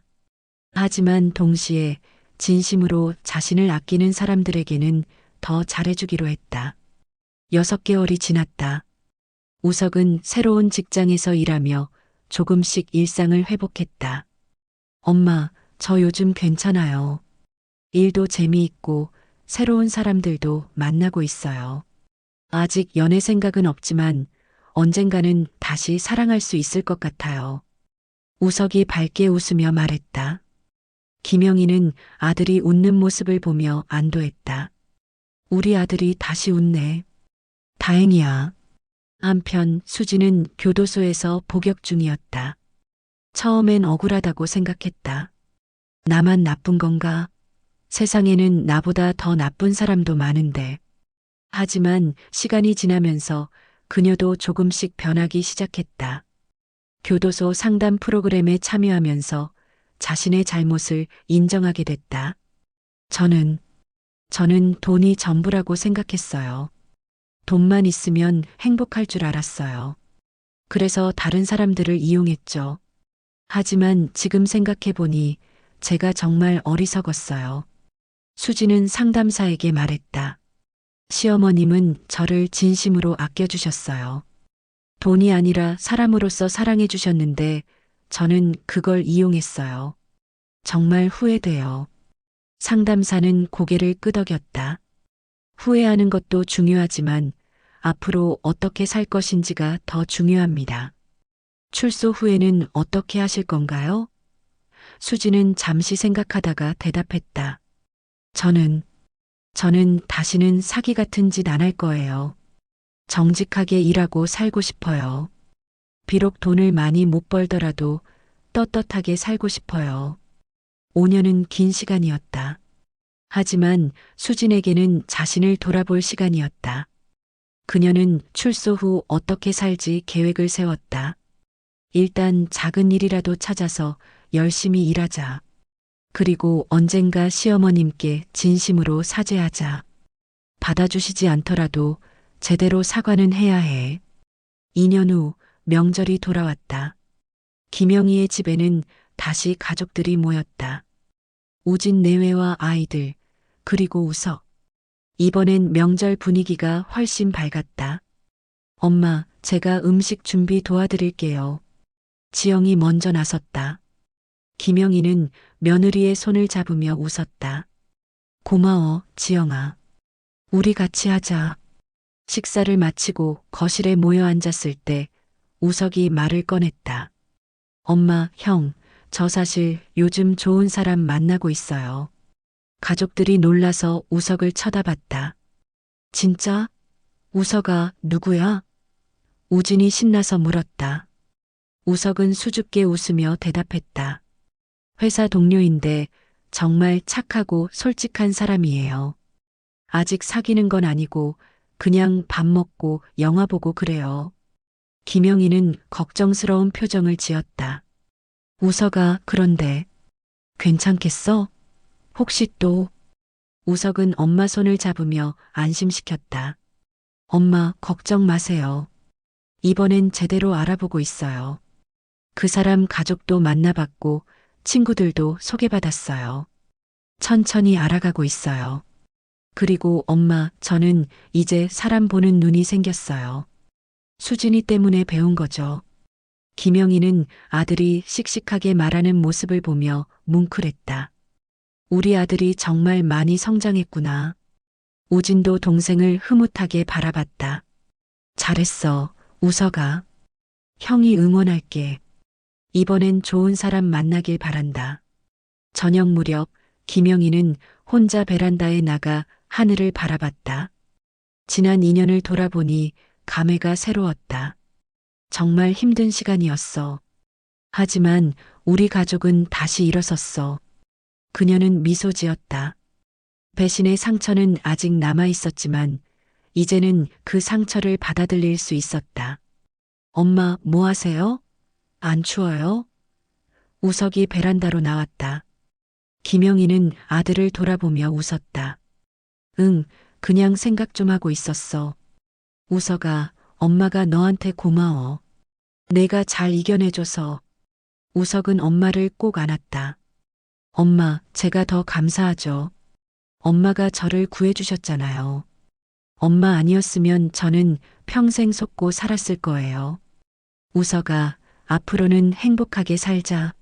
하지만 동시에 진심으로 자신을 아끼는 사람들에게는 더 잘해주기로 했다. 6개월이 지났다. 우석은 새로운 직장에서 일하며 조금씩 일상을 회복했다. 엄마, 저 요즘 괜찮아요. 일도 재미있고 새로운 사람들도 만나고 있어요. 아직 연애 생각은 없지만 언젠가는 다시 사랑할 수 있을 것 같아요. 우석이 밝게 웃으며 말했다. 김영희는 아들이 웃는 모습을 보며 안도했다. 우리 아들이 다시 웃네. 다행이야. 한편 수지는 교도소에서 복역 중이었다. 처음엔 억울하다고 생각했다. 나만 나쁜 건가? 세상에는 나보다 더 나쁜 사람도 많은데. 하지만 시간이 지나면서 그녀도 조금씩 변하기 시작했다. 교도소 상담 프로그램에 참여하면서 자신의 잘못을 인정하게 됐다. 저는 돈이 전부라고 생각했어요. 돈만 있으면 행복할 줄 알았어요. 그래서 다른 사람들을 이용했죠. 하지만 지금 생각해보니 제가 정말 어리석었어요. 수지는 상담사에게 말했다. 시어머님은 저를 진심으로 아껴주셨어요. 돈이 아니라 사람으로서 사랑해주셨는데 저는 그걸 이용했어요. 정말 후회돼요. 상담사는 고개를 끄덕였다. 후회하는 것도 중요하지만 앞으로 어떻게 살 것인지가 더 중요합니다. 출소 후에는 어떻게 하실 건가요? 수지는 잠시 생각하다가 대답했다. 저는 다시는 사기 같은 짓 안 할 거예요. 정직하게 일하고 살고 싶어요. 비록 돈을 많이 못 벌더라도 떳떳하게 살고 싶어요. 5년은 긴 시간이었다. 하지만 수진에게는 자신을 돌아볼 시간이었다. 그녀는 출소 후 어떻게 살지 계획을 세웠다. 일단 작은 일이라도 찾아서 열심히 일하자. 그리고 언젠가 시어머님께 진심으로 사죄하자. 받아주시지 않더라도 제대로 사과는 해야 해. 2년 후 명절이 돌아왔다. 김영희의 집에는 다시 가족들이 모였다. 우진 내외와 아이들, 그리고 우석. 이번엔 명절 분위기가 훨씬 밝았다. 엄마, 제가 음식 준비 도와드릴게요. 지영이 먼저 나섰다. 김영희는 며느리의 손을 잡으며 웃었다. 고마워, 지영아. 우리 같이 하자. 식사를 마치고 거실에 모여 앉았을 때 우석이 말을 꺼냈다. 엄마, 형, 저 사실 요즘 좋은 사람 만나고 있어요. 가족들이 놀라서 우석을 쳐다봤다. 진짜? 우석아, 누구야? 우진이 신나서 물었다. 우석은 수줍게 웃으며 대답했다. 회사 동료인데 정말 착하고 솔직한 사람이에요. 아직 사귀는 건 아니고 그냥 밥 먹고 영화 보고 그래요. 김영희는 걱정스러운 표정을 지었다. 우석아, 그런데 괜찮겠어? 혹시 또? 우석은 엄마 손을 잡으며 안심시켰다. 엄마, 걱정 마세요. 이번엔 제대로 알아보고 있어요. 그 사람 가족도 만나봤고 친구들도 소개받았어요. 천천히 알아가고 있어요. 그리고 엄마, 저는 이제 사람 보는 눈이 생겼어요. 수진이 때문에 배운 거죠. 김영희는 아들이 씩씩하게 말하는 모습을 보며 뭉클했다. 우리 아들이 정말 많이 성장했구나. 우진도 동생을 흐뭇하게 바라봤다. 잘했어, 우석아. 형이 응원할게. 이번엔 좋은 사람 만나길 바란다. 저녁 무렵 김영희는 혼자 베란다에 나가 하늘을 바라봤다. 지난 2년을 돌아보니 감회가 새로웠다. 정말 힘든 시간이었어. 하지만 우리 가족은 다시 일어섰어. 그녀는 미소 지었다. 배신의 상처는 아직 남아 있었지만 이제는 그 상처를 받아들일 수 있었다. 엄마, 뭐 하세요? 안 추워요? 우석이 베란다로 나왔다. 김영희는 아들을 돌아보며 웃었다. 응, 그냥 생각 좀 하고 있었어. 우석아, 엄마가 너한테 고마워. 내가 잘 이겨내줘서. 우석은 엄마를 꼭 안았다. 엄마, 제가 더 감사하죠. 엄마가 저를 구해주셨잖아요. 엄마 아니었으면 저는 평생 속고 살았을 거예요. 우석아, 앞으로는 행복하게 살자.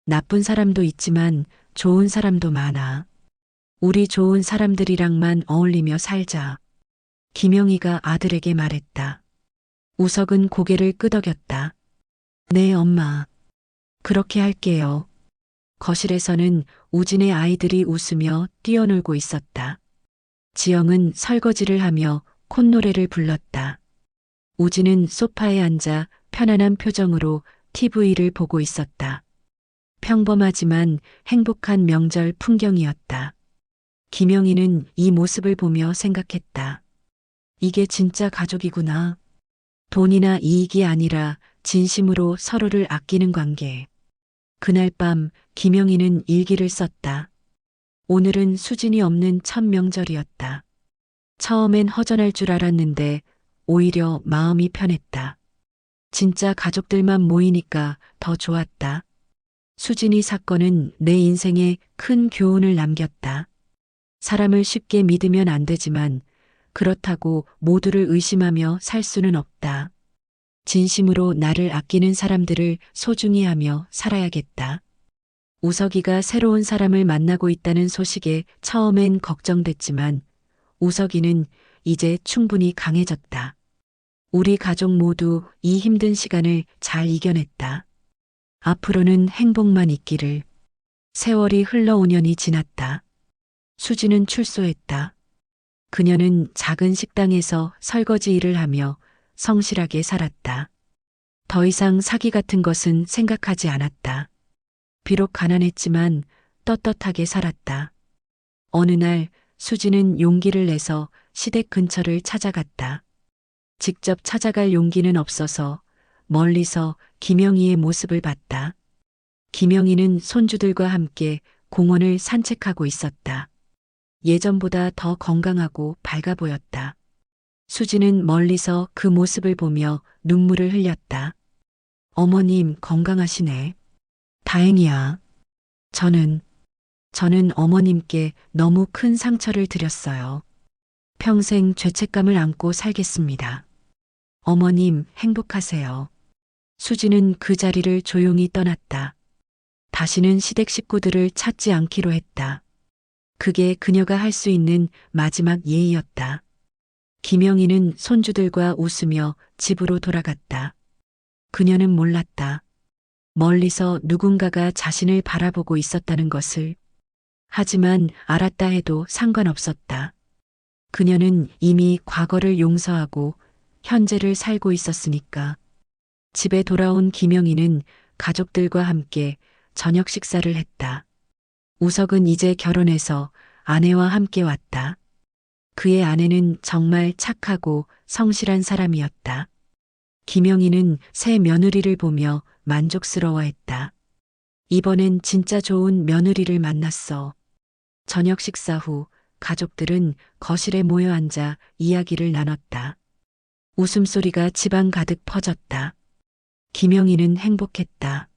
나쁜 사람도 있지만 좋은 사람도 많아. 우리 좋은 사람들이랑만 어울리며 살자. 김영희가 아들에게 말했다. 우석은 고개를 끄덕였다. 네, 엄마. 그렇게 할게요. 거실에서는 우진의 아이들이 웃으며 뛰어놀고 있었다. 지영은 설거지를 하며 콧노래를 불렀다. 우진은 소파에 앉아 편안한 표정으로 TV를 보고 있었다. 평범하지만 행복한 명절 풍경이었다. 김영희는 이 모습을 보며 생각했다. 이게 진짜 가족이구나. 돈이나 이익이 아니라 진심으로 서로를 아끼는 관계. 그날 밤 김영희는 일기를 썼다. 오늘은 수진이 없는 첫 명절이었다. 처음엔 허전할 줄 알았는데 오히려 마음이 편했다. 진짜 가족들만 모이니까 더 좋았다. 수진이 사건은 내 인생에 큰 교훈을 남겼다. 사람을 쉽게 믿으면 안 되지만 그렇다고 모두를 의심하며 살 수는 없다. 진심으로 나를 아끼는 사람들을 소중히 하며 살아야겠다. 우석이가 새로운 사람을 만나고 있다는 소식에 처음엔 걱정됐지만 우석이는 이제 충분히 강해졌다. 우리 가족 모두 이 힘든 시간을 잘 이겨냈다. 앞으로는 행복만 있기를. 세월이 흘러 5년이 지났다. 수지는 출소했다. 그녀는 작은 식당에서 설거지 일을 하며 성실하게 살았다. 더 이상 사기 같은 것은 생각하지 않았다. 비록 가난했지만 떳떳하게 살았다. 어느 날 수지는 용기를 내서 시댁 근처를 찾아갔다. 직접 찾아갈 용기는 없어서 멀리서 김영희의 모습을 봤다. 김영희는 손주들과 함께 공원을 산책하고 있었다. 예전보다 더 건강하고 밝아 보였다. 수지는 멀리서 그 모습을 보며 눈물을 흘렸다. 어머님 건강하시네. 다행이야. 저는 어머님께 너무 큰 상처를 드렸어요. 평생 죄책감을 안고 살겠습니다. 어머님 행복하세요. 수지는 그 자리를 조용히 떠났다. 다시는 시댁 식구들을 찾지 않기로 했다. 그게 그녀가 할 수 있는 마지막 예의였다. 김영희는 손주들과 웃으며 집으로 돌아갔다. 그녀는 몰랐다. 멀리서 누군가가 자신을 바라보고 있었다는 것을. 하지만 알았다 해도 상관없었다. 그녀는 이미 과거를 용서하고 현재를 살고 있었으니까. 집에 돌아온 김영희는 가족들과 함께 저녁 식사를 했다. 우석은 이제 결혼해서 아내와 함께 왔다. 그의 아내는 정말 착하고 성실한 사람이었다. 김영희는 새 며느리를 보며 만족스러워했다. 이번엔 진짜 좋은 며느리를 만났어. 저녁 식사 후 가족들은 거실에 모여 앉아 이야기를 나눴다. 웃음소리가 집안 가득 퍼졌다. 김영희는 행복했다.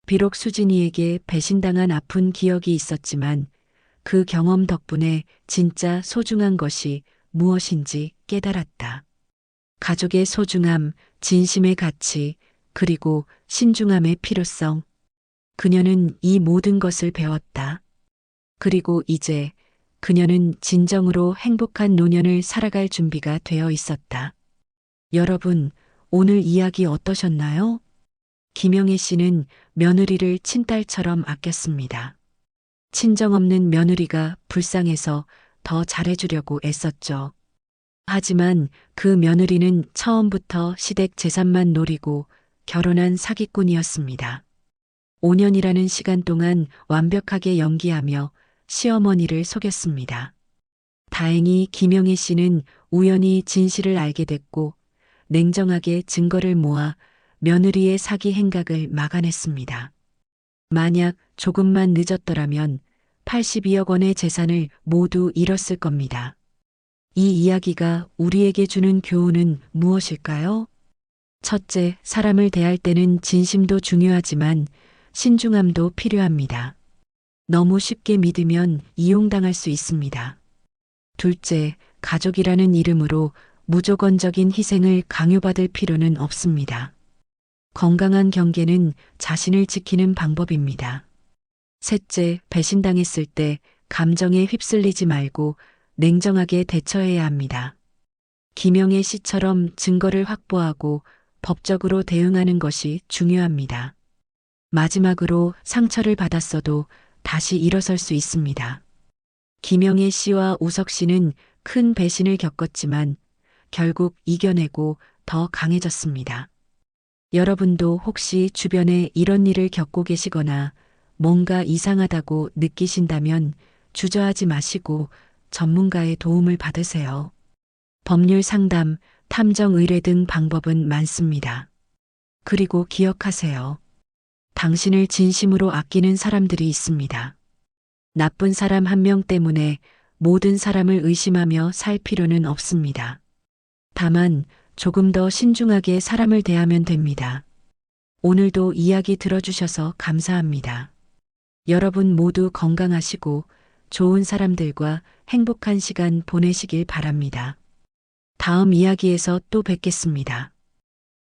비록 수진이에게 배신당한 아픈 기억이 있었지만 그 경험 덕분에 진짜 소중한 것이 무엇인지 깨달았다. 가족의 소중함, 진심의 가치, 그리고 신중함의 필요성. 그녀는 이 모든 것을 배웠다. 그리고 이제 그녀는 진정으로 행복한 노년을 살아갈 준비가 되어 있었다. 여러분, 오늘 이야기 어떠셨나요? 김영애 씨는 며느리를 친딸처럼 아꼈습니다. 친정 없는 며느리가 불쌍해서 더 잘해주려고 애썼죠. 하지만 그 며느리는 처음부터 시댁 재산만 노리고 결혼한 사기꾼이었습니다. 5년이라는 시간 동안 완벽하게 연기하며 시어머니를 속였습니다. 다행히 김영애 씨는 우연히 진실을 알게 됐고 냉정하게 증거를 모아 며느리의 사기 행각을 막아냈습니다. 만약 조금만 늦었더라면 82억 원의 재산을 모두 잃었을 겁니다. 이 이야기가 우리에게 주는 교훈은 무엇일까요? 첫째, 사람을 대할 때는 진심도 중요하지만 신중함도 필요합니다. 너무 쉽게 믿으면 이용당할 수 있습니다. 둘째, 가족이라는 이름으로 무조건적인 희생을 강요받을 필요는 없습니다. 건강한 경계는 자신을 지키는 방법입니다. 셋째, 배신당했을 때 감정에 휩쓸리지 말고 냉정하게 대처해야 합니다. 김영애 씨처럼 증거를 확보하고 법적으로 대응하는 것이 중요합니다. 마지막으로 상처를 받았어도 다시 일어설 수 있습니다. 김영애 씨와 우석 씨는 큰 배신을 겪었지만 결국 이겨내고 더 강해졌습니다. 여러분도 혹시 주변에 이런 일을 겪고 계시거나 뭔가 이상하다고 느끼신다면 주저하지 마시고 전문가의 도움을 받으세요. 법률 상담, 탐정 의뢰 등 방법은 많습니다. 그리고 기억하세요. 당신을 진심으로 아끼는 사람들이 있습니다. 나쁜 사람 한 명 때문에 모든 사람을 의심하며 살 필요는 없습니다. 다만 조금 더 신중하게 사람을 대하면 됩니다. 오늘도 이야기 들어주셔서 감사합니다. 여러분 모두 건강하시고 좋은 사람들과 행복한 시간 보내시길 바랍니다. 다음 이야기에서 또 뵙겠습니다.